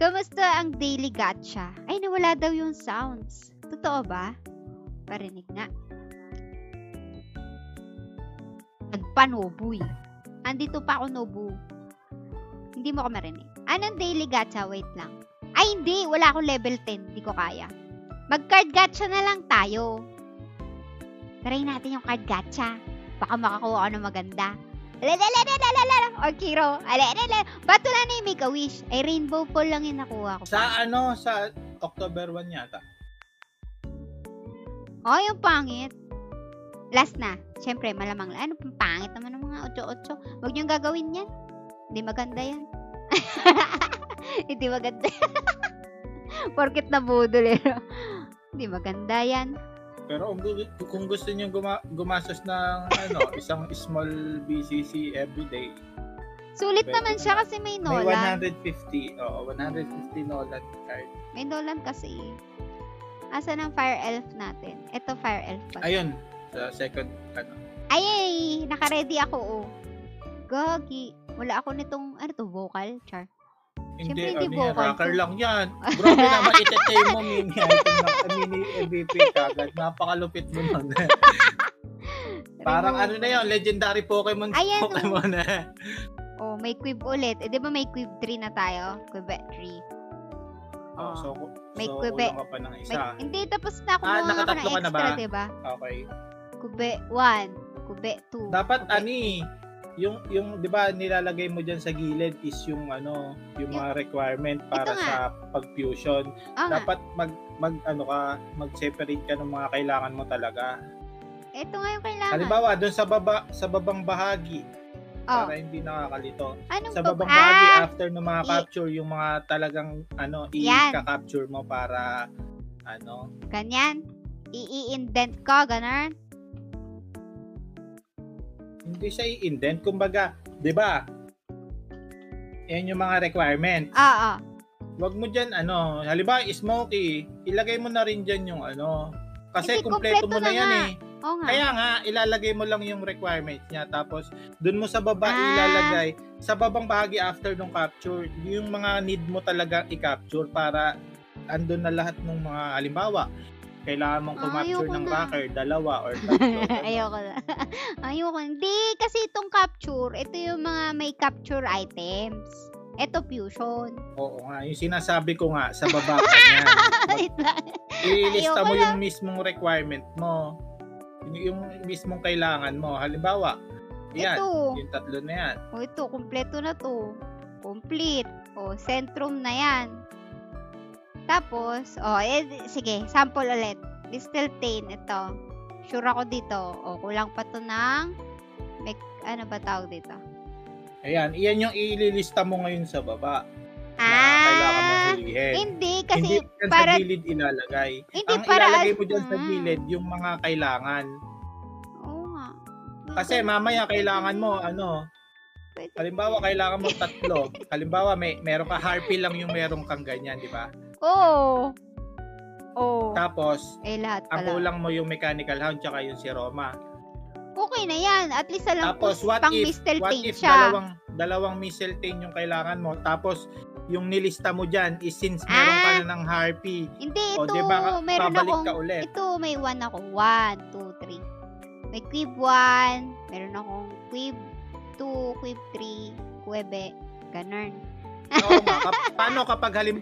Kamusta ang daily gacha? Ay, nawala daw yung sounds. Totoo ba? Parinig nga. Nagpa-Nobu Andito pa ako, Nobu. Hindi mo ko marinig. Anong daily gacha? Wait lang. Ay, hindi. Wala akong level 10. Hindi ko kaya. Mag-card gacha na lang tayo. Try natin yung card gacha. Baka makakuha ako ng maganda. Or Kiro. Ba't wala na yung Make-A-Wish? Ay, Rainbow Pool lang yung nakuha ko. Sa October 1 yata. Oh, yung pangit. Last na. Siyempre, malamang. Ano, pangit naman ng mga 8-8. Huwag niyong gagawin yan. Hindi maganda yan. Hindi maganda yan. Porkit na budol eh. Hindi maganda yan. Pero kung gusto niyo gumastos ng isang small BCC everyday. Sulit naman siya kasi may Nolan. May 150. Oo, 150 Nolan card. May Nolan kasi. Asan ang Fire Elf natin? Ito Fire Elf pa. Ayun, sa second Ay, naka-ready ako Gagi. Wala ako nitong vocal, char. Hindi vocal. Rocker lang yan. Grabe naman itetay mo mini item na mini MVP kagad. Napakalupit mo nun. Parang na yun, legendary Pokemon. Ayan, Pokemon may Quib ulit. Di ba may Quib 3 na tayo? Quibet 3. So may kulang ka pa ng isa. Hindi, tapos na ako mga nakatatlo ka na extra, ba? diba? Okay. Kube 1, Kube 2. Dapat yung 'di ba nilalagay mo diyan sa gilid is yung mga requirement para sa pag-fusion. Dapat mag-separate ka ng mga kailangan mo talaga. Ito nga yung kailangan. Halimbawa, doon sa babang bahagi. Para hindi nakakalito. Anong sa babang bahagi after ng mga capture yung mga talagang i-capture mo para ganyan. I-indent ko, ganun. Hindi siya i-indent. Kumbaga, di ba? Yan yung mga requirements. Wag mo dyan, halimbawa, Smokey, ilagay mo na rin dyan yung kasi kumpleto mo na yan eh. Kaya nga, ilalagay mo lang yung requirements niya. Tapos, dun mo sa baba ilalagay, sa babang bahagi after nung capture, yung mga need mo talaga i-capture para andun na lahat ng mga, halimbawa, kailangan mong kumapture ng rocker, 2 or 3. Ayoko na. Hindi, kasi itong capture, ito yung mga may capture items. Ito fusion. Oo nga, yung sinasabi ko nga, sa baba ka niyan. Ililista mo yung mismong requirement mo. Yung mismong kailangan mo. Halimbawa, yan, yung 3 na yan. Ito, kumpleto na to. Complete. Centrum na yan. Tapos, sige, sample ulit. Distiltane, ito. Sure ako dito. Kulang pa to ng, ano ba tawag dito? Ayan, iyan yung ililista mo ngayon sa baba. Na kailangan mo hulihin. Hindi, kasi hindi para... sa gilid ilalagay. Hindi, ang ilalagay mo dyan sa gilid, yung mga kailangan. Oo nga. Kasi mamaya kailangan mo, halimbawa, kailangan mo 3. Halimbawa, meron ka harpy lang yung meron kang ganyan, di ba? Oo. Tapos, lahat ang kulang mo yung mechanical hound tsaka yung si Roma. Okay na yan. At least alam tapos, ko pang Misteltane siya. Dalawang Misteltane yung kailangan mo. Tapos, yung nilista mo dyan is since meron ka na ng harpy. Hindi, ito. Diba, meron akong, ka ulit. Ito, may 1 ako. 1, 2, 3. May Quib 1. Meron akong Quib 2, Quib 3, Quebe. Ganun. Oo nga. Paano kapag ganito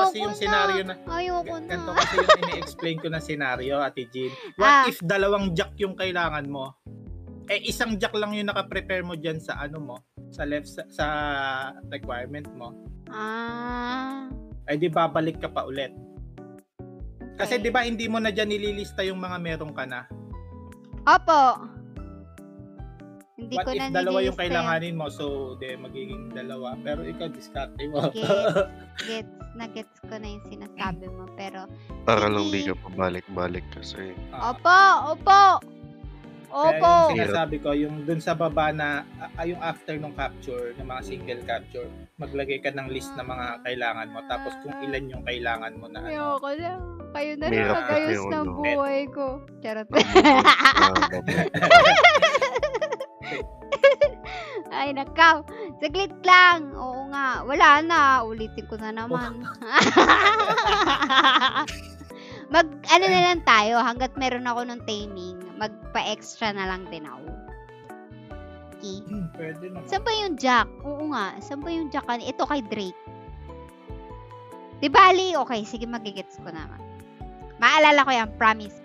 kasi yung senaryo na... Ayoko na. Ganito kasi yung ini-explain ko na senaryo, Ate Jean. What if 2 jack yung kailangan mo? Isang jack lang yung naka-prepare mo dyan sa mo, sa left, sa requirement mo. Di babalik ka pa ulit. Kasi di ba hindi mo na dyan nililista yung mga meron ka na? Opo. Hindi What ko if na 2 yung kailanganin mo? So, magiging 2. Pero ikaw, diskarte mo. Nagets ko na yung sinasabi mo. Pero, para lang di ka pabalik-balik kasi. Opo. Kaya yung sinasabi ko, yung dun sa baba na, yung after ng capture, ng mga single capture, maglagay ka ng list ng mga kailangan mo. Tapos kung ilan yung kailangan mo na Ayoko na. Kayo na rin magayos ng buhay ko. Charot. Ay, nakaw. Saglit lang. Oo nga. Wala na. Ulitin ko na naman. Ano na lang tayo. Hanggat meron ako ng taming, magpa-extra na lang din ako. Okay. Pwede na. Saan ba yung Jack? Oo nga. Saan ba yung Jack? Ito kay Drake. Di bali? Okay. Sige, magigets ko naman. Maalala ko yan. Promise.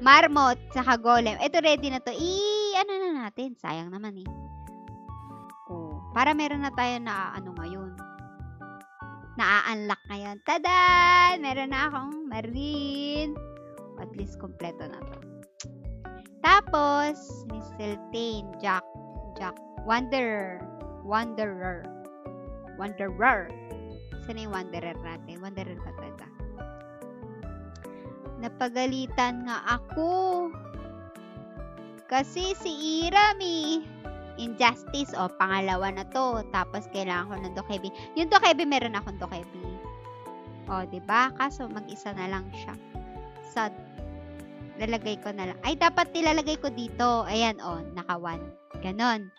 Marmot, saka golem. Ito ready na to. Ano na natin? Sayang naman eh. Oh, para meron na tayo na ano ngayon. Na-unlock ngayon. Tada! Meron na akong marine. At least kompleto na to. Tapos, Mistletoe, Jack, Wanderer. Saan yung Wanderer natin? Wanderer ba talaga? Napagalitan nga ako. Kasi si Irami, Injustice, pangalawa na to. Tapos, kailangan ko ng Dokebi. Yung Dokebi, meron akong Dokebi. Diba? Kaso, mag-isa na lang siya. Sad. Lalagay ko na lang. Ay, dapat nilalagay ko dito. Ayan, naka 1. Ganon.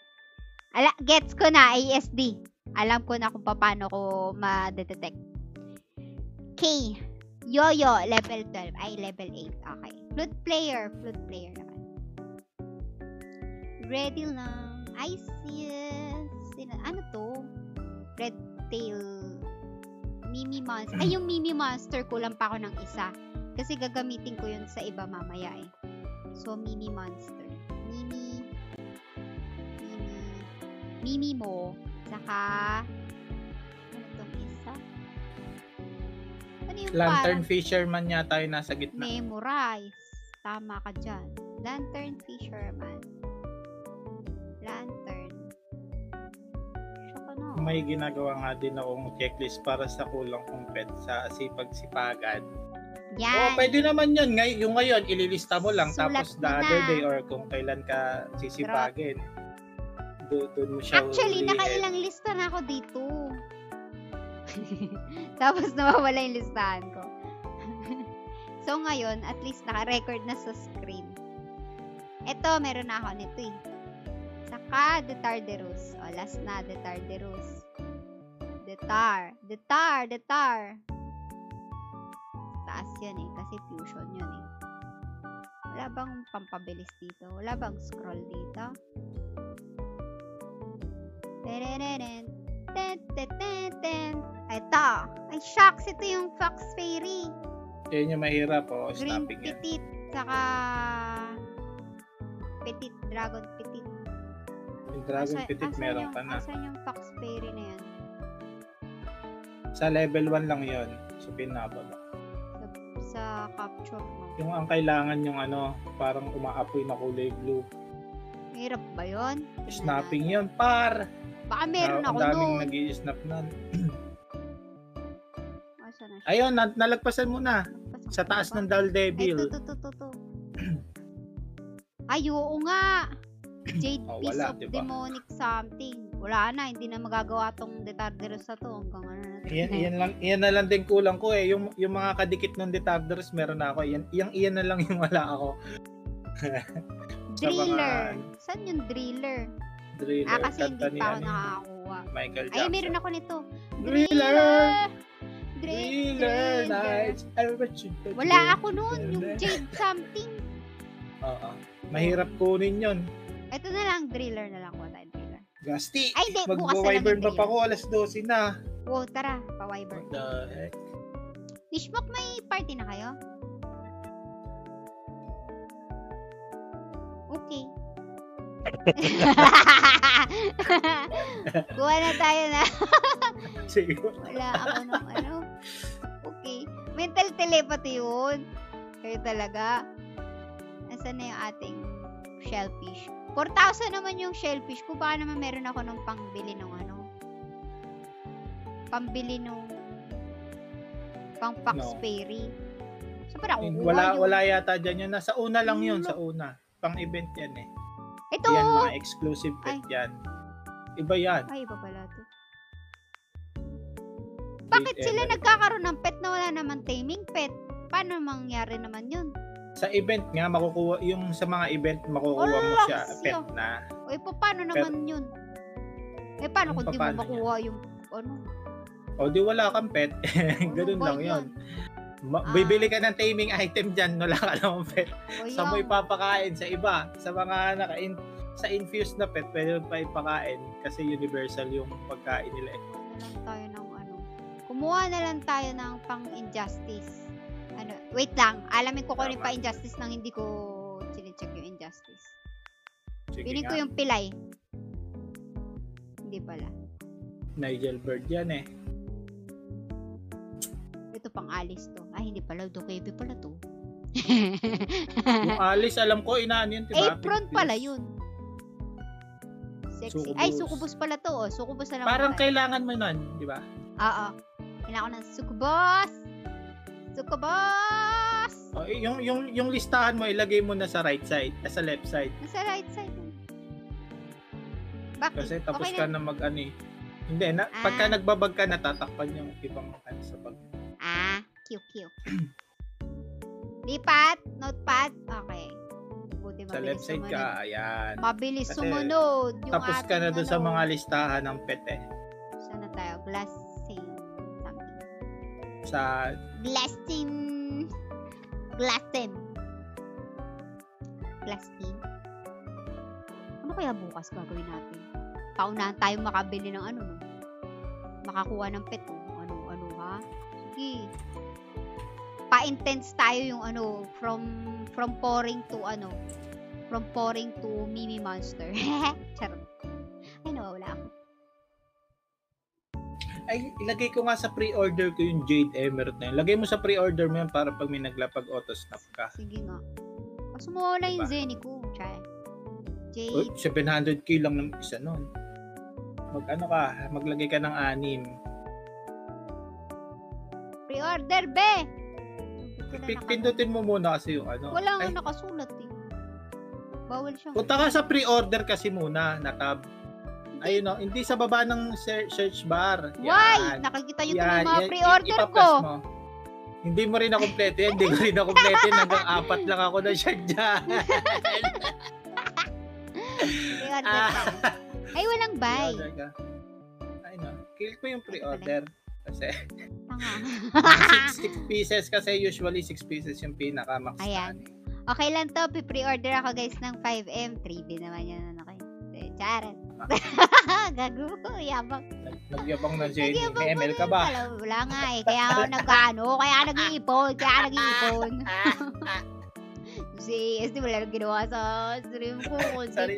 Gets ko na, ASD. Alam ko na kung paano ko ma-detect. K. Yoyo, level 12. Ay, level 8. Okay. Flute player naman. Ready lang. I see. Ano to? Red tail. Mimi monster. Ay, yung Mimi monster, kulang pa ako ng isa. Kasi gagamitin ko yun sa iba mamaya eh. So, Mimi monster. Mimi mo. Saka, ano itong isa? Ano yung Lantern Fisherman yata yung nasa gitna. Memorize. Tama ka dyan. Lantern Fisherman. Lantern. Saka May ginagawa nga din akong checklist para sa kulang kong pet sa sipag-sipagan. Yan. Pwede naman yun. Yung ngayon, ililista mo lang. Sulat Tapos mo the other na. day or kung kailan ka sisipagin. Doon mo siya Actually, nakailang lista na ako dito. Tapos nawawala yung listahan ko. So ngayon, at least naka-record na sa screen. Ito, meron na ako nito eh. Saka, Detarderus. Last na, Detarderus. Detar. Taas yan eh, kasi fusion yun eh. Wala bang pampabilis dito? Wala bang scroll dito? Ito. Ay, shucks. Ito yung Fox Fairy. Yan yung mahirap Green snapping yan. Petit. Saka Petit. Dragon Petit. Yung Dragon Petit meron pa na. Asan yung Fox Fairy na yan? Sa level 1 lang yon. So, pinababa. Sa capture mo. Yung ang kailangan yung parang umaapoy na kulay blue. Hirap ba yun? Snapping yun, par! Baka meron ako Ang daming nun. nag-i-snap nun. Asan na siya? Ayun, nalagpasan mo na. Sa taas ng Dull Devil. Ito. Ay, oo nga. Jade Piece wala, of diba? Demonic something. Wala na, hindi na magagawa tong Detarderus na to. Hanggang ano na to. Iyan na lang din kulang ko eh. Yung mga kadikit ng Detarderus meron na ako. Iyan na lang yung wala ako. Driller. Saan yung Driller? Driller. Kasi hindi pa ako nakakakuha. Michael Ay, Jackson. meron ako nito. Driller nights. Wala ako nun. Yung Jade something. Oo. Mahirap kunin yon. Ito na lang, Driller na lang. Wala, Driller. Gasti. Ay, hindi. Bukas na lang Mag-wyvern yung pa pa ako. Alas 12 na. Wow, tara. Pa-wyvern. What the heck? Nishmok, may party na kayo? Okay. Kuha na tayo na. Sige. Wala ako nung Okay. Mental telepathy yun. Kayo talaga. Nasaan na yung ating shellfish? 4,000 naman yung shellfish ko. Baka naman meron ako nung pangbili ng pambili nung pang Fox Fairy. So, parang Wala yata dyan yun. Nasa una lang yun. Sa una. Pang-event yan eh. Ito! Yan, mga exclusive pet yan. Iba yan. Ay, iba pala to. Bakit sila nagkakaroon ng pet na wala naman taming pet? Paano mangyari naman yun? Sa event nga, makukuha, yung sa mga event, makukuha mo siya, pet na. O, paano naman yun? Paano kung di mo makuha yung, O, di wala kang pet. Ganun lang yun. Bibili ka ng taming item dyan, wala ka namang pet. Sa mo ipapakain sa iba. Sa mga sa infused na pet, pwede pa ipakain kasi universal yung pagkain nila eh. Kumuha na lang tayo ng pang-injustice. Wait lang. Alamin ko kung pa injustice nang hindi ko sinicheck yung injustice. Piling ko yung pilay. Hindi pala. Nigel Bird yan eh. Ito pang Alice to. Ay, hindi pala. Dokebe pala to. Yung Alice, alam ko, inaan yun, diba? Apron pala yun. Sexy. Succubus. Ay, succubus pala to. Oh. Succubus na lang. Parang kailangan mo nun, di ba? Oo. Kailangan ko ng succubus. Succubus! Oh, yung listahan mo, ilagay mo na sa right side, sa left side. Nasa right side. Bakit? Kasi tapos okay ka na mag-ano eh. Hindi, pagka nagbabag ka, natatakpan yung ibang sa bag. QQ. Lipat, notepad. Okay. Buti Sa left side ka, ayan. Mabilis Kasi sumunod. Yung tapos ka na doon sa mga listahan ng pet eh. Saan na tayo? Glassing. Something. Sa... Glassing. Ano kaya bukas gagawin natin? Paunahan tayong makabili ng ano, no? Makakuha ng pet, no? Ano, ha? Sige. Pa-intense tayo yung ano, from pouring to Mimi Monster. Charot. Ay, nawawala ako. Ay, ilagay ko nga sa pre-order ko yung Jade Emerald na yun. Lagay mo sa pre-order mo yan para pag may naglapag auto-snap ka. Sige nga. Kaso mawala yung Zenny ko. Chay. Jade. 700k lang ng isa nun. Maglagay ka ng 6. Pre-order, be! Pindutin mo muna kasi yung ano. Wala nga nakasulat eh. Bawal siya. Punta ka sa pre-order kasi muna, na tab. Ayun o, hindi sa baba ng search bar. Why? Nakikita nyo tuloy mga pre-order ko. Mo. Hindi mo rin na-complete yan. Hindi ko rin na-complete yan. Hanggang 4 lang ako na siya dyan. Pre-order ka. Ay, walang buy. Ay no, kill ko yung pre-order. Kasi, tanga. 6 pieces kasi usually 6 pieces yung pinaka-max. Ayan. Okay lang to. Pre-order ako guys ng 5M. 3B naman yan. Okay. Charan. Gago. Yabang. Nagyabang na Jenny. May ML ka ba? Wala nga eh. Kaya ako kaya nag-iipon. Si SD wala nang ginawa sa stream ko. Sorry.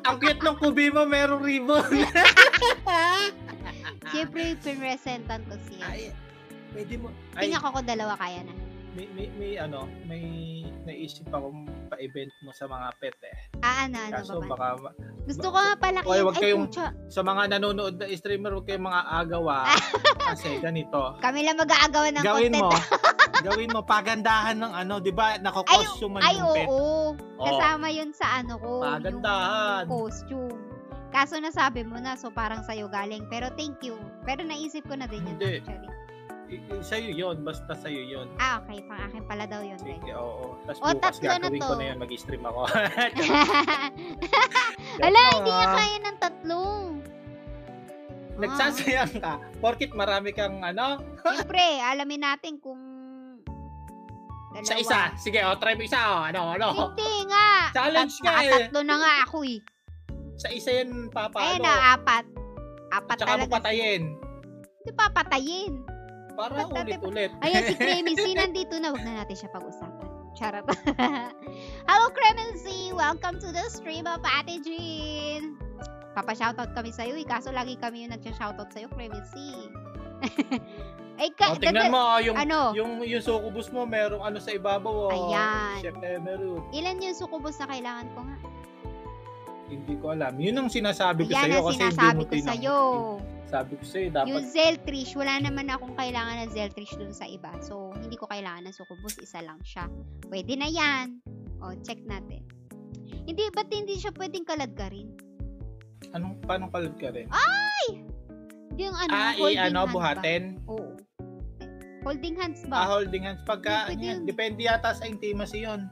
Ang cute ng kubi mo, merong ribbon. Siyempre, pinresentan ko siya. Ay, pwede mo. Tingnan ko kung dalawa kaya na. May naisip akong pa-event mo sa mga pet eh. Ano Kaso ba? baka... Gusto ko nga pala kayo. Wag kayong, sa mga nanonood na streamer, huwag kayong mga agawa. Kasi ganito. Kami lang mag-aagawan ng content. Gawin mo, pagandahan ng ano, di ba? Nako-costume yung pet. Oo. Kasama yun sa ano ko. Pagandahan. Yung costume. Kaso nasabi mo na, so parang sa'yo galing. Pero thank you. Pero naisip ko na din yun actually. Sa'yo yun, basta sa'yo yun. Okay, pang akin pala daw yun. Sige, oo. Tapos bukas tatlo na gagawin to. ko na yun, mag-stream ako. Hala, hindi nga kaya ng 3. Nagsasayang ka. Porkit marami kang ano? Siyempre, alamin natin kung dalawa. Sa isa. Sige, try mo isa. Ano? Hindi nga. Challenge ka eh. 3 na nga ako eh. Sa isa yan, papalo. Ayun na, 4. 4 Tsaka mo talaga. patayin. Hindi papatayin. Para ulit-ulit. Ayan, si Cremency nandito na. Huwag na natin siya pag-usapan. Charot. Hello, Cremency! Welcome to the stream of Ate Jean! Papa-shoutout kami sa'yo. Kaso lagi kami yung nag-shoutout sa'yo, Cremency. Tingnan mo, ano? yung succubus mo, merong ano sa ibabaw. Ayan. Chef Emerald. Ilan yung succubus na kailangan ko nga? Hindi ko alam. Yun ang sinasabi ko Yan sa'yo. ang sinasabi ko sa'yo. Sabi ko sa'yo, dapat... Yung Zeltrish, wala naman akong kailangan ng Zeltrish dun sa iba. So, hindi ko kailangan ng succubus. Isa lang siya. Pwede na yan. O, check natin. Ba't hindi siya pwedeng kaladkarin? Paano kalad ka rin? Ay! Yung holding hands buhatin? ba? Oo. Holding hands ba? Holding hands. Pagka, depende yata sa intimacy yun.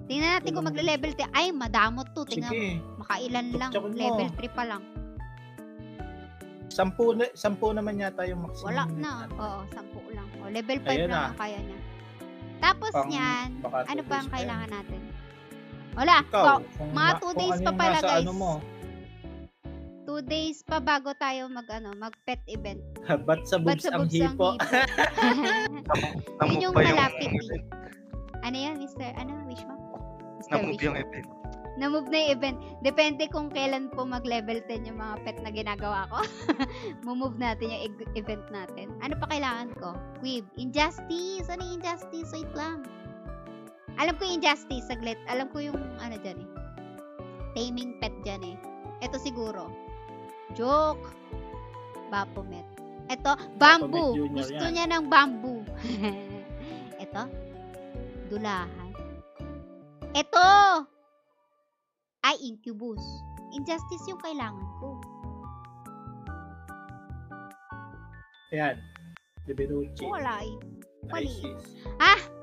Tingnan natin kung magle-level 3. Ay, madamot to. Tingnan Sige. mo. Makailan lang. Tsakon mo. Level 3 pa lang. 10 naman yata yung maximum. Wala na. Oo, 10 lang. O, level 5 Ayan lang na. ang kaya niya. Tapos niyan, ano ba ang days kailangan natin? Wala. Ikaw, Mga 2 days pa pala, guys. Ano mo. 2 days pa bago tayo mag-pet event. Ba't sa boobs ang hipo? Yun yung malapit. Ano yan, Mr. Wish mo? Na-move yung event. Na-move na yung event. Depende kung kailan po mag-level 10 yung mga pet na ginagawa ko. Move natin yung event natin. Ano pa kailangan ko? Quib. Injustice. Ano yung Injustice? Wait lang. Alam ko yung Injustice. Saglit. Alam ko yung dyan eh. Taming pet dyan eh. Ito siguro. Joke. Baphomet. Ito. Bamboo. Gusto niya ng bamboo. Ito. Dulahan. Ito. Ay, Incubus. Injustice yung kailangan ko. Ayan. Dibinucci. Wala eh. Mali.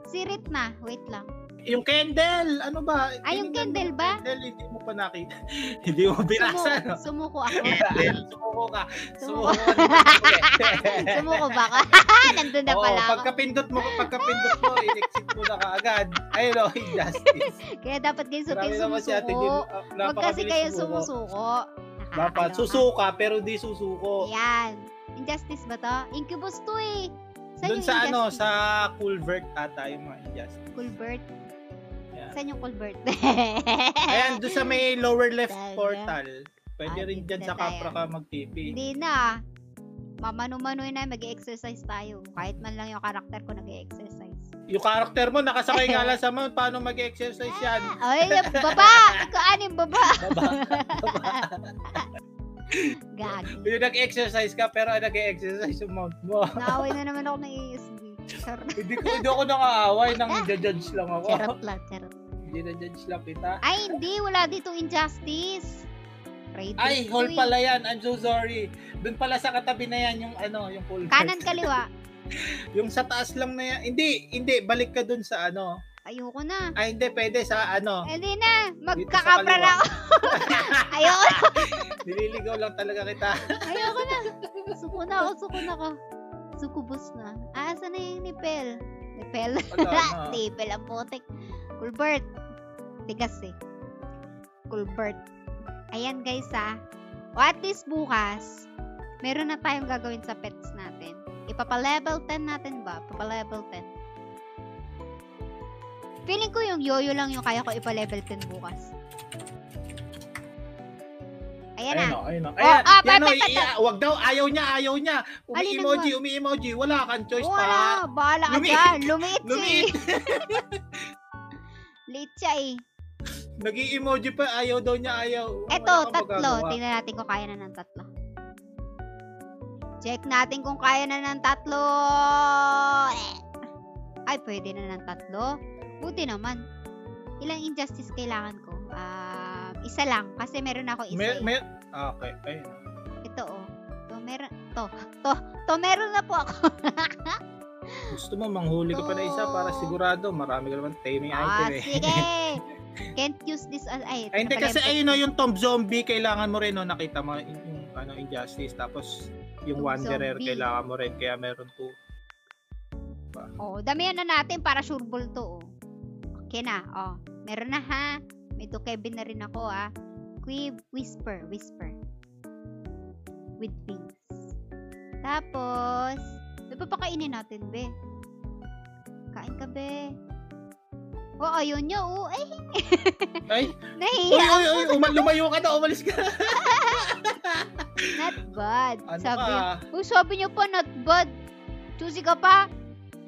Si Ritna. Wait lang. Yung candle! Ano ba? Yung candle ba? Candle, hindi mo pa nakita. Hindi mo binasa, no? Sumuko ako. Sumuko ka. Sumuko ba ka? Nandun na pala ako. Pagkapindot mo, in-exit mo na kaagad. Ayun o, Injustice. Kaya dapat kayo sumusuko. Huwag kasi kayo sumusuko. Dapat susuka, pero di susuko. Yan. Injustice ba to? Incubus to eh. Doon sa sa Culvert ata yung mga Injustice. Culvert? Saan yung Culvert? Ayan, doon sa may lower left portal. Pwede rin dyan sa Capra ka mag-TP. Hindi na. Mamano-manoy na, mag-exercise tayo. Kahit man lang yung karakter ko nag-exercise. Yung karakter mo, nakasakay nga lang sa mount. Paano mag-exercise yan? Ay, baba! Ikaw, aning baba? Gagi. Yung nag-exercise ka, pero nag-exercise yung mount mo. Naaway na naman ako ng ESB. Hindi ako nang-aaway, nang-judge lang ako. Charot lang. Hindi na-judge lang kita. Ay, hindi. Wala dito Injustice. Ay, hall pala yan. I'm so sorry. Doon pala sa katabi na yan yung yung Culvert. Kanan kaliwa. Yung sa taas lang na yan. Hindi. Balik ka doon sa Ayoko na. Ay, hindi. Pwede sa Hindi na. Magkakapra na ako. Ayoko na. Nililigaw lang talaga kita. Ayoko na. Suko na ako. Sukubos na. Asan na yung nipel? Nipel? Nipel ang putik. Culvert. Tigas eh. Culvert. Ayan guys O at least bukas, meron na tayong gagawin sa pets natin. Ipapa-level 10 natin ba? Ipapa-level 10. Feeling ko yung yoyo lang yung kaya ko ipa-level 10 bukas. Ayan na. Ayun o. Wag daw. Ayaw niya. Umi-emoji. Wala kang choice pa. Wala. Bahala ka dyan. Lumiit siya. Late siya eh. Nag-i-emoji pa. Ayaw daw niya. Eto, 3. Tingnan natin kung kaya na ng 3. Check natin kung kaya na ng 3. Ay, pwede na ng 3. Buti naman. Ilang Injustice kailangan ko? Isa lang. Kasi meron ako isa. Okay. Ayun. Ito meron. Meron na po ako. Gusto mo, manghuli ka pa na isa para sigurado. Marami ka naman taming item eh. Sige. Can't use this as hindi kasi yung Tomb Zombie kailangan mo rin nakita mo yung Injustice, tapos yung Wanderer kailangan mo rin, kaya meron 2. Damihan na natin para sureball to. Okay na. Meron na ha. May Kevin na rin ako Quib, Whisper with wings. Tapos papakainin natin, be. Kain ka, be. Ayun niya, Ay. Nahiya. Lumayo ka na, umalis ka. Not bad. Sabi niyo pa, not bad. Choosy ka pa.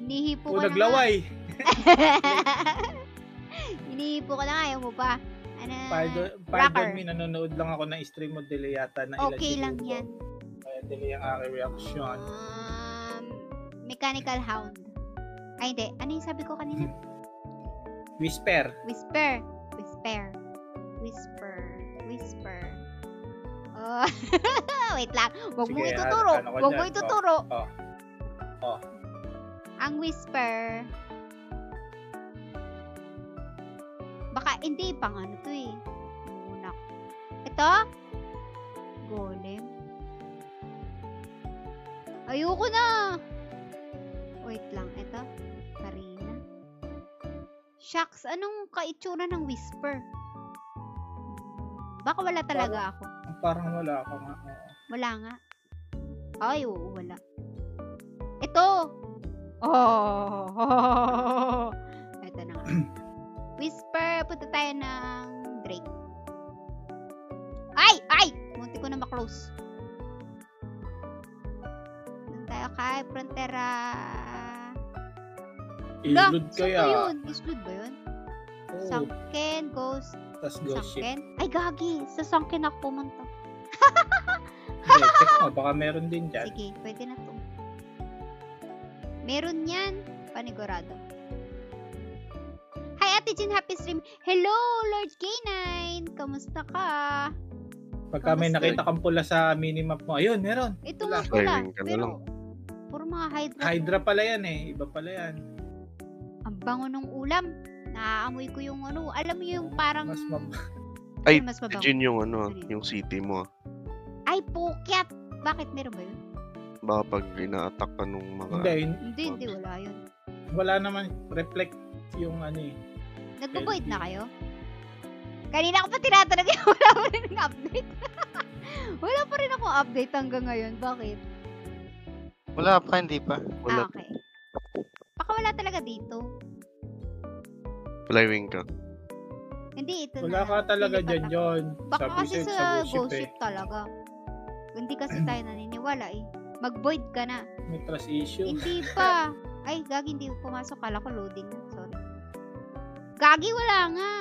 Hinihipo ka na. Naglaway. Hinihipo ka na, ayaw mo pa. Pardon me, nanonood lang ako ng stream mo, delay yata. Okay lang yan. Kaya delay ang aking reaction. Mechanical Hound. Ay, hindi. Ano yung sabi ko kanina? Whisper. Wait lang. Huwag mo ituturo. Ang Whisper. Baka hindi pang to eh. Ito? Golem. Ayoko na. Wait lang. Ito? Karina. Shucks, anong kaitsura ng Whisper? Baka wala talaga ako. parang wala ka nga. Wala nga. Ay, oo, wala. Ito! Oh! Ito na nga. Whisper, punta tayo ng Drake. Ay! Ay! Munti ko na maklose. Nang tayo kay Frontera. Islud kaya. Saan ba yun? Islud ba yun? Oh, Sunken, Ghost. tas ghost ship. Sunken? Ay, gagi. Sa Sunken ako pumunta. Check mo, baka meron din dyan. Sige, pwede na to. Meron yan. Panigurado. Hi, Ate Jean. Happy stream. Hello, Lord K9. Kamusta ka? Pagka may nakita kang pula sa minimap mo, ayun, meron. Ito Wala. nga pula. Driving ka na Pero, lang. puro mga Hydra. Hydra pala yan eh. Iba pala yan. Ang bango ng ulam. Naaamoy ko yung ano. Alam mo yung parang... Mas Ay, mas mabango. Jin, yung Ano yun? yung city mo. Ay, pukyat. Bakit meron ba yun? Baka pag ina-attack ka nung mga... Hindi, wala yun. wala naman reflect yung ano eh. Nagbo-void na kayo? Kanina ko pa tinatanong yun. Wala pa rin ang update. Wala pa rin akong update hanggang ngayon. Bakit? Wala pa, hindi pa. Wala, Okay. Baka wala talaga dito. flying ka. Hindi, ito Wala na. ka talaga Lilipat dyan, ako. John. Baka Sabi kasi sa'yo, sa ghost ghost ship ship talaga. Hindi kasi tayo naniniwala eh. Mag-void ka na. May trust issue. Hindi pa. Ay, Gagi, hindi pumasok. Kala ko loading na. Sorry. Gagi, wala nga.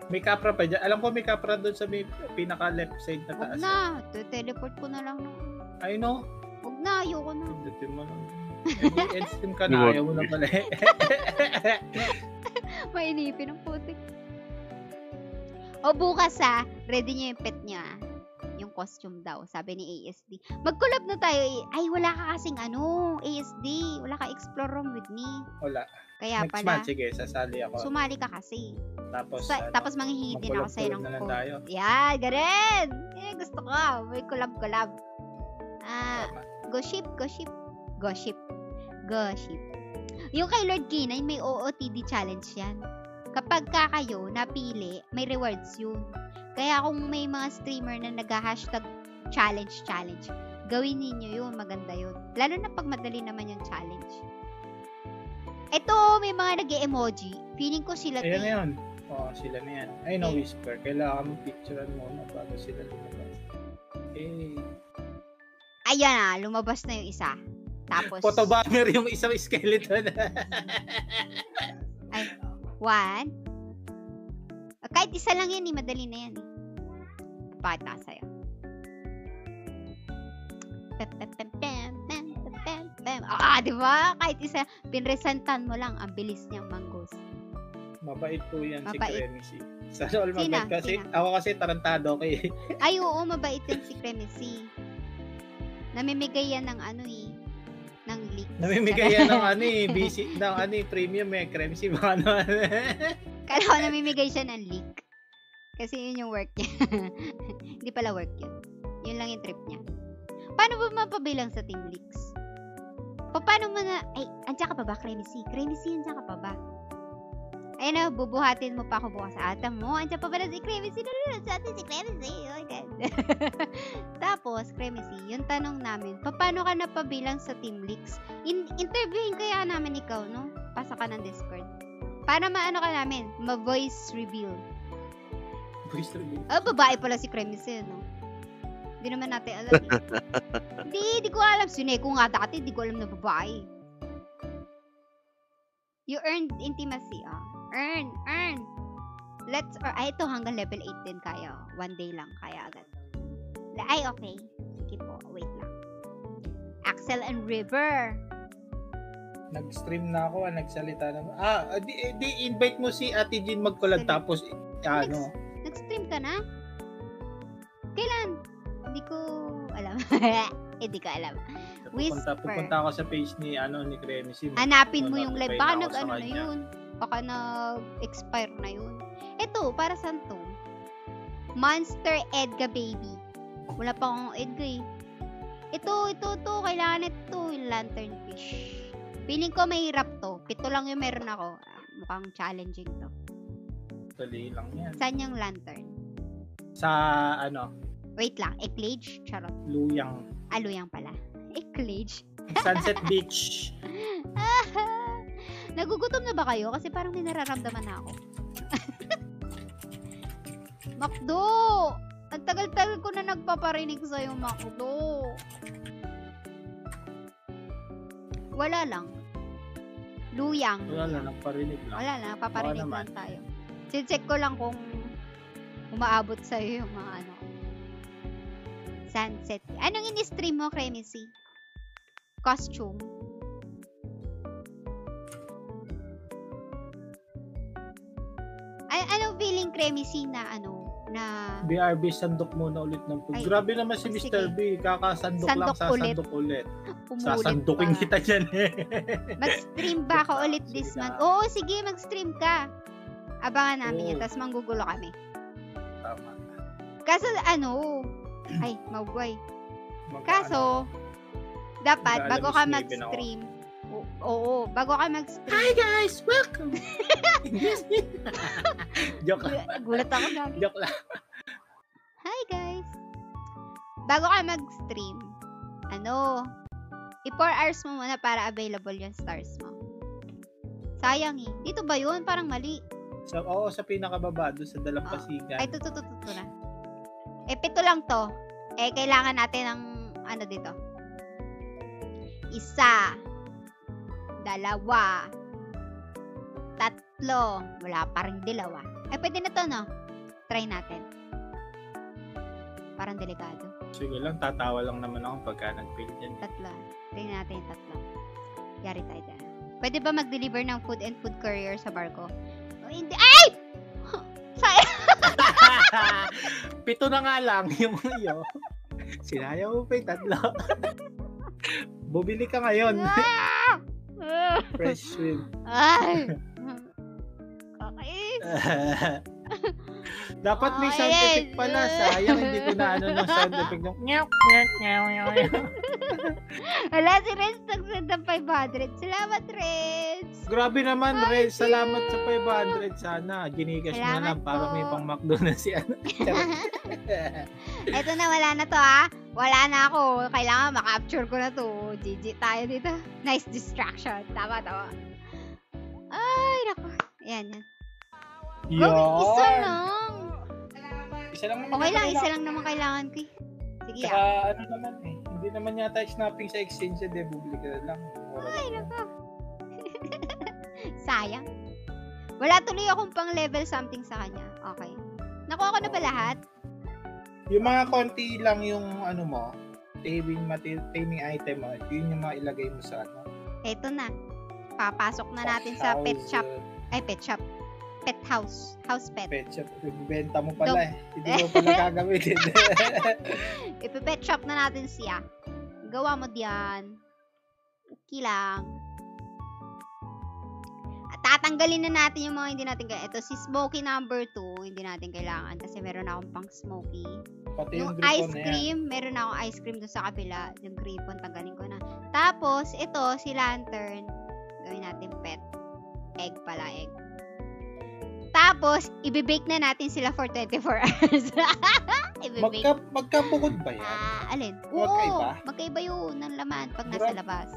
May kapra pa dyan. Alam ko may kapra doon sa may pinaka left side na Huwag taas. na. Teleport ko na lang. I know. Huwag na. Ayoko na. Pindutin mo lang. End-stream ka na. Luwag. Ayaw mo na pala eh. Mainipin ang putik. O bukas ready niyo yung pet niya. Yung costume daw, sabi ni ASD. Mag-collab na tayo eh. Ay, wala ka kasing ASD. Wala ka explore room with me. Wala. Kaya Next pala, month, sige, sasali ako. sumali ka kasi. Tapos, Tapos manghihingi din ako sa'yo ng mag-collab na lang code. tayo. Yeah, ganun! Gusto ko. May collab. Tama. Go ship. Yung kay Lord Kinay, may OOTD challenge yan. Kapag ka kayo napili, may rewards yun. Kaya kung may mga streamer na nag-hashtag challenge, gawin ninyo yun. Maganda yun. Lalo na pag madali naman yung challenge. Ito, may mga nag-emoji. Feeling ko sila Ayan na yun. Oo, sila na yan. Ay, no, Eh. Whisper. Kailangan mo picturean muna bago sila lumabas. Eh. Ayan lumabas na yung isa. Tapos, Photobomber yung isang skeleton. ay, one. Kahit isa lang yan, madali na yan. Pakita ko sa'yo. Di ba? Kahit isa, pinresentan mo lang, ang bilis niyang manggos. Mabait po yan Mabait. si Cremisy. Sa all Sina? mabait kasi, Sina? ako kasi tarantado kay Ay, oo, mabait yan si Cremisy. Namimigay yan ng ng leaks. namimigay yan ng busy, ng premium Cremisy, baka naman. Kala ko namimigay siya ng leak. Kasi yun yung work niya. Hindi pala work yun. Yun lang yung trip niya. Paano ba mapabilang sa team leaks? Paano mo na... Ay, andyan ka pa ba, Cremisy? Cremisy, andyan ka pa ba? Ayun na, bubuhatin mo pa ako bukas sa ata mo. Andyan pa ba na si Cremisy? Nalulunod sa atin si Cremisy. Oh my God. Tapos, Cremisy, yung tanong namin, paano ka napabilang sa team leaks? Interviewin kaya namin ikaw, no? Pasa ka ng Discord. Para maano ka namin, ma-voice reveal. Voice review. Babae pala si Cremisy, no? Hindi naman natin alam. Hindi ko alam. Sineko nga dati, hindi ko alam na babae. You earned intimacy, Earn. Ito hanggang level 8 din kaya. One day lang, kaya agad. Ay, okay. Sige po, wait lang. Axel and River. Nag-stream na ako, nagsalita na. Di invite mo si Ate Jean mag-collab tapos Nag-stream ka na? Kailan? Hindi ko alam. Hindi ko alam. Pupunta ako sa page ni Cremisy. Hanapin mo yung live. Baka Notify na ako sa na kanya. yun. Baka nag-expire na yun. Ito, para saan to? Monster Edga Baby. Wala pa akong Edga eh. Ito. Kailangan ito. Yung lantern fish. Feeling ko mahirap to. 7 lang yung meron ako. Mukhang challenging to. Dali lang yan. Saan yung lantern? Sa Wait lang, Eclage? Charot. Luyang. Luyang pala. Eclage. Sunset Beach. Nagugutom na ba kayo? Kasi parang may nararamdaman na ako. Macdo! Ang tagal-tagal ko na nagpaparinig sa'yo, Macdo. Wala lang. Luyang. Wala lang, nagparinig lang. Wala lang, paparinig lang tayo. Check ko lang kung umaabot sa'yo yung mga ano. Sunset. Anong in-stream mo, Cremecy? Costume. Anong feeling, Cremecy, na ano? Na... BRB, sandok muna ulit ng food. Grabe naman si Mr. B. Kakasandok lang, sasandok ulit. Sasandukin kita dyan eh. Mag-stream ba ako ulit this month? Oo, sige, mag-stream ka. Abangan namin yan, tapos manggugulo kami. Tama. Kaso ano, ay, maugway. Kaso, dapat, bago ka mag-stream, oo, bago ka mag-stream. Hi guys! Welcome! Joke lang. Gulat ako namin. Joke lang. Hi guys! Bago ka mag-stream, i-4 hours mo muna para available yung stars mo. Sayang eh. Dito ba yun? Parang mali. Oo, sa pinakababa, doon sa Dalampasigan. Ay, tuto na. 7 lang to. Kailangan natin ng, dito. 1, 2, 3, wala pa rin 2. Pwede na to, no? Try natin. Parang delikado. Sige lang, tatawa lang naman ako pagka nag-fail dyan. 3. Try natin yung 3. Yari tayo dyan. Pwede ba mag-deliver ng food and food courier sa barko? Hindi. Ay! Sayang! 7 na nga lang yung iyo. Sinaya mo pa yung 3. Bumili ka ngayon. Fresh shrimp. Ay! Kakais! Dapat may sound effect pala. Sayang, hindi ko na ng sound effect ng Wala, si Reds nagsend ng 500. Salamat, Reds! Grabe naman, Reds. Salamat sa 500. Sana, ginigas mo na lang para may pang McDonald's si ano. Eto na, wala na to ha. Wala na ako. Kailangan makapture ko na to. GG tayo dito. Nice distraction. Tama. Ay, naku. Yan. Isa lang. Isa lang naman. Okay lang, isa lang naman kailangan ko. Sige Saka, ano naman eh. Hindi naman yata snapping sa exchange eh. Bubili ka na lang. Ay, naku. Sayang. Wala tuloy akong pang level something sa kanya. Okay. Nakuha ko na ba lahat? Yung mga konti lang yung ano mo, taming item mo, yun yung mga ilagay mo sa ano. Eto na. Papasok na natin sa pet shop. Ay, pet shop. Pet house. House pet. Pet shop. Ibibenta mo pala eh. Hindi mo pala gagamitin. Ipipet shop na natin siya. Gawa mo diyan. Okay lang. At tatanggalin na natin yung mga hindi natin kailangan. Ito si Smokey number 2. Hindi natin kailangan kasi meron akong pang Smokey. Pati yung gripon ice cream, meron akong ice cream doon sa kabila. Yung gripon, tanggalin ko na. Tapos, ito, si Lantern. Gawin natin pet. Egg pala, egg. Tapos, ibibake na natin sila for 24 hours. Magkabukod ba yan? Alin? Magkaiba? Magkaiba yun ng laman pag nasa labas.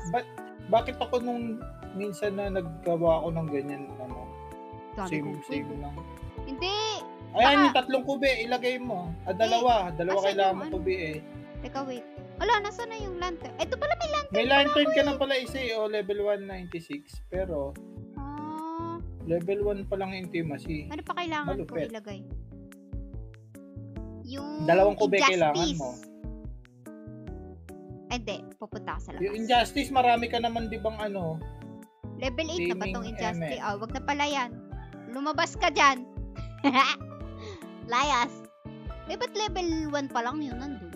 Bakit ako nung minsan na naggawa ako ng ganyan, same lang. Hindi! Ayan, yung 3 kube, ilagay mo. Dalawa kailangan mo kube eh. Teka, wait. Wala, nasa na yung lantern? Ito pala may lantern. May lantern ka na pala isa eh, level 196. Pero, level 1 pa lang intimacy. Ano pa kailangan Malupit. ko ilagay? Yung 2 kube kailangan mo. Hindi, pupunta ka sa labas. Yung Injustice, marami ka naman di bang level 8 na ba tong Injustice? Wag na pala yan. Lumabas ka dyan. Layas. Ba't level 1 pa lang yun nandun?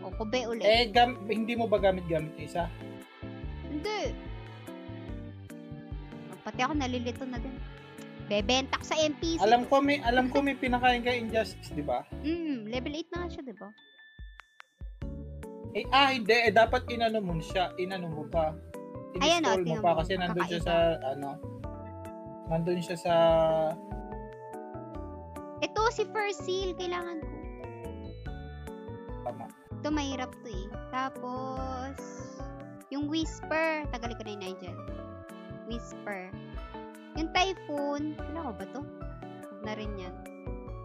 O, kube ulit. Hindi mo ba gamit-gamit isa? Hindi. Pati ako nalilito na din. Bebenta ko sa NPC. Alam ko may pinakain ka Injustice, di ba? Level 8 na nga siya, di ba? Hindi. Dapat inano mo pa. In-install mo pa kasi nandun siya sa, nandun siya sa... Ito, si First Seal, kailangan ko. Tama. Ito, mahirap to eh. Tapos, yung Whisper. Tagalin ko na yung Nigel. Whisper. Yung Typhoon. Kailangan ko ba to? Huwag na rin yan.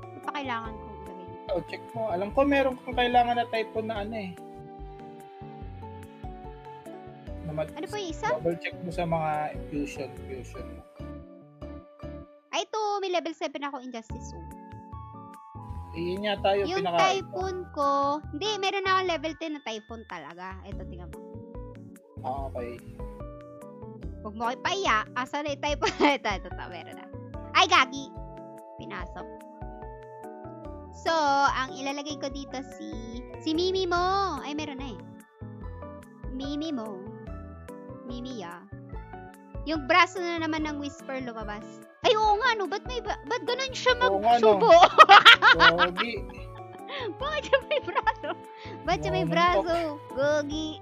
Ano pa kailangan kong ilagay? Oh, check mo. Alam ko meron kang kailangan na Typhoon na ano eh. Ano pa yung isa? Double check mo sa mga fusion. Ay, ito. May level 7 ako Injustice Zone. Iyon yata yung Typhoon ko. Hindi, meron ako level 10 na Typhoon talaga. Ito, tingnan mo. Okay. Huwag mo kayo paiya. Asa na yung Typhoon? ito, meron na. Ay, gagi. Pinasok. So, ang ilalagay ko dito si Mimi mo. Ay, meron na eh. Mimi mo. Mimiya. Yung braso na naman ng Whisper lumabas. Ay, oo nga, no? Ba't ganun siya magsubo? Gogi. Bakit siya may braso? Ba't siya may braso? Gogi.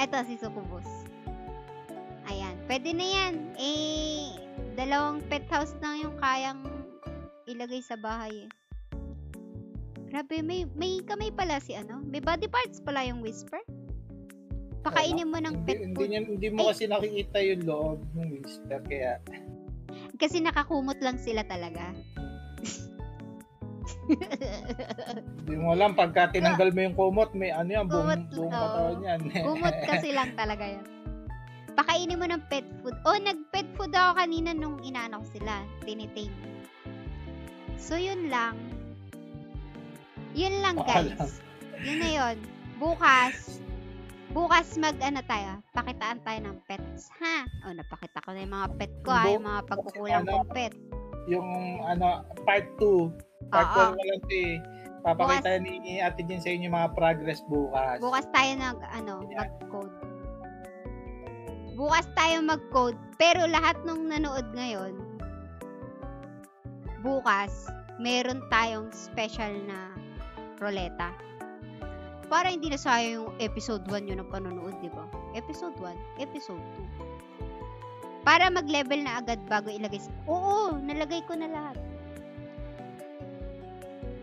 Eto, si Sucubus. Ayan. Pwede na yan. Eh, 2 pet house na yung kayang ilagay sa bahay eh. Grabe, may kamay pala si ano? May body parts pala yung Whisper? Pakainin mo ng pet food. Hindi mo kasi nakikita yung loob ng Whisper, kaya... Kasi nakakumot lang sila talaga. Hindi mo alam, pagka tinanggal mo yung kumot, may ano yan, buong katawan yan. Kumot kasi lang talaga yan. Pakainin mo ng pet food. Oh, nag-pet food ako kanina nung inaano ko sila. Tinitame. So, yun lang. Yun lang, guys. Yun na yun. Bukas mag-ano tayo, pakitaan tayo ng pets, ha? O, napakita ko na yung mga pet ko, yung mga pagkukulang kong pet. Yung, part 2. Part 1 lang eh. Papakita ni Ate Jen sa inyo mga progress bukas. Bukas tayo mag-code. Bukas tayo mag-code, pero lahat ng nanood ngayon, bukas, meron tayong special na roleta. Para hindi na sayang yung episode 1 yun ang panonood, di ba? Episode 1, episode 2. Para mag-level na agad bago ilagay. Oo, nalagay ko na lahat.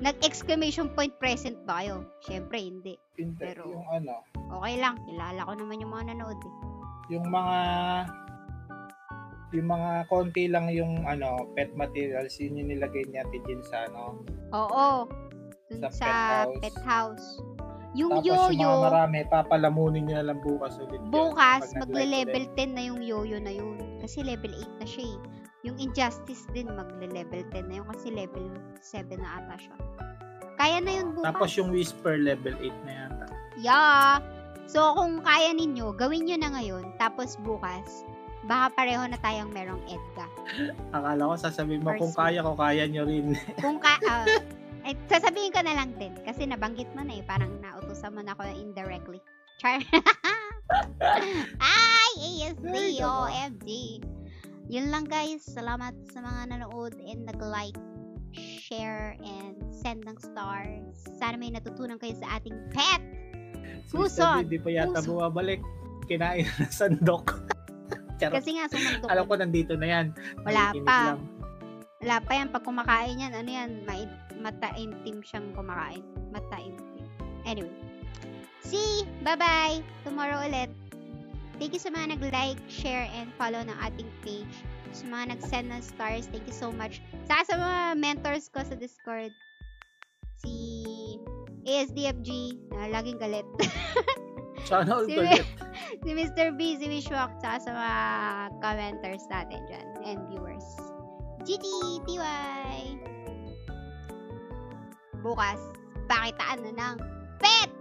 Nag-exclamation point present ba kayo? Syempre, hindi. Pero, yung okay lang. Kilala ko naman yung mga nanood eh. Yung mga konti lang yung pet materials, yun yung nilagay niya Tijin sa Oo. Dun sa pet house. Yung tapos yoyo, yung mga marami, papalamunin nyo na lang bukas ulit. Bukas, magle-level 10 na yung yoyo na yun. Kasi level 8 na siya eh. Yung Injustice din, magle-level 10 na yun kasi level 7 na ata siya. Kaya na yun bukas. Tapos yung Whisper, level 8 na yata. Yeah! So, kung kaya ninyo, gawin nyo na ngayon. Tapos bukas, baka pareho na tayong merong Edga. Akala ko sasabihin mo, kung kaya ko, kaya nyo rin. Kung sasabihin ko na lang din. Kasi nabanggit mo na eh. Parang nautusan mo na ako indirectly. Char. Ay! ASD! OMG! Yun lang guys. Salamat sa mga nanood and nag-like, share, and send ng stars. Sana may natutunan kayo sa ating pet! Puson! Hindi pa yata bumabalik. Kinain na sandok. Kasi nga sumandok. Alam ko nandito na yan. Wala pa. Wala pa yan. Pag kumakain yan, ano yan, mata-intim siyang kumakain. Mata-intim. Anyway. See! Bye-bye! Tomorrow ulit. Thank you sa mga nag-like, share, and follow ng ating page. Sa mga nag-send ng stars, thank you so much. Sa mga mentors ko sa Discord, si ASDFG, na laging galit. Sana all galit. Si Mr. B, si Wishwalk, sa mga commenters natin dyan, and viewers. GT, TY! Bukas, pakitaan na ng pet!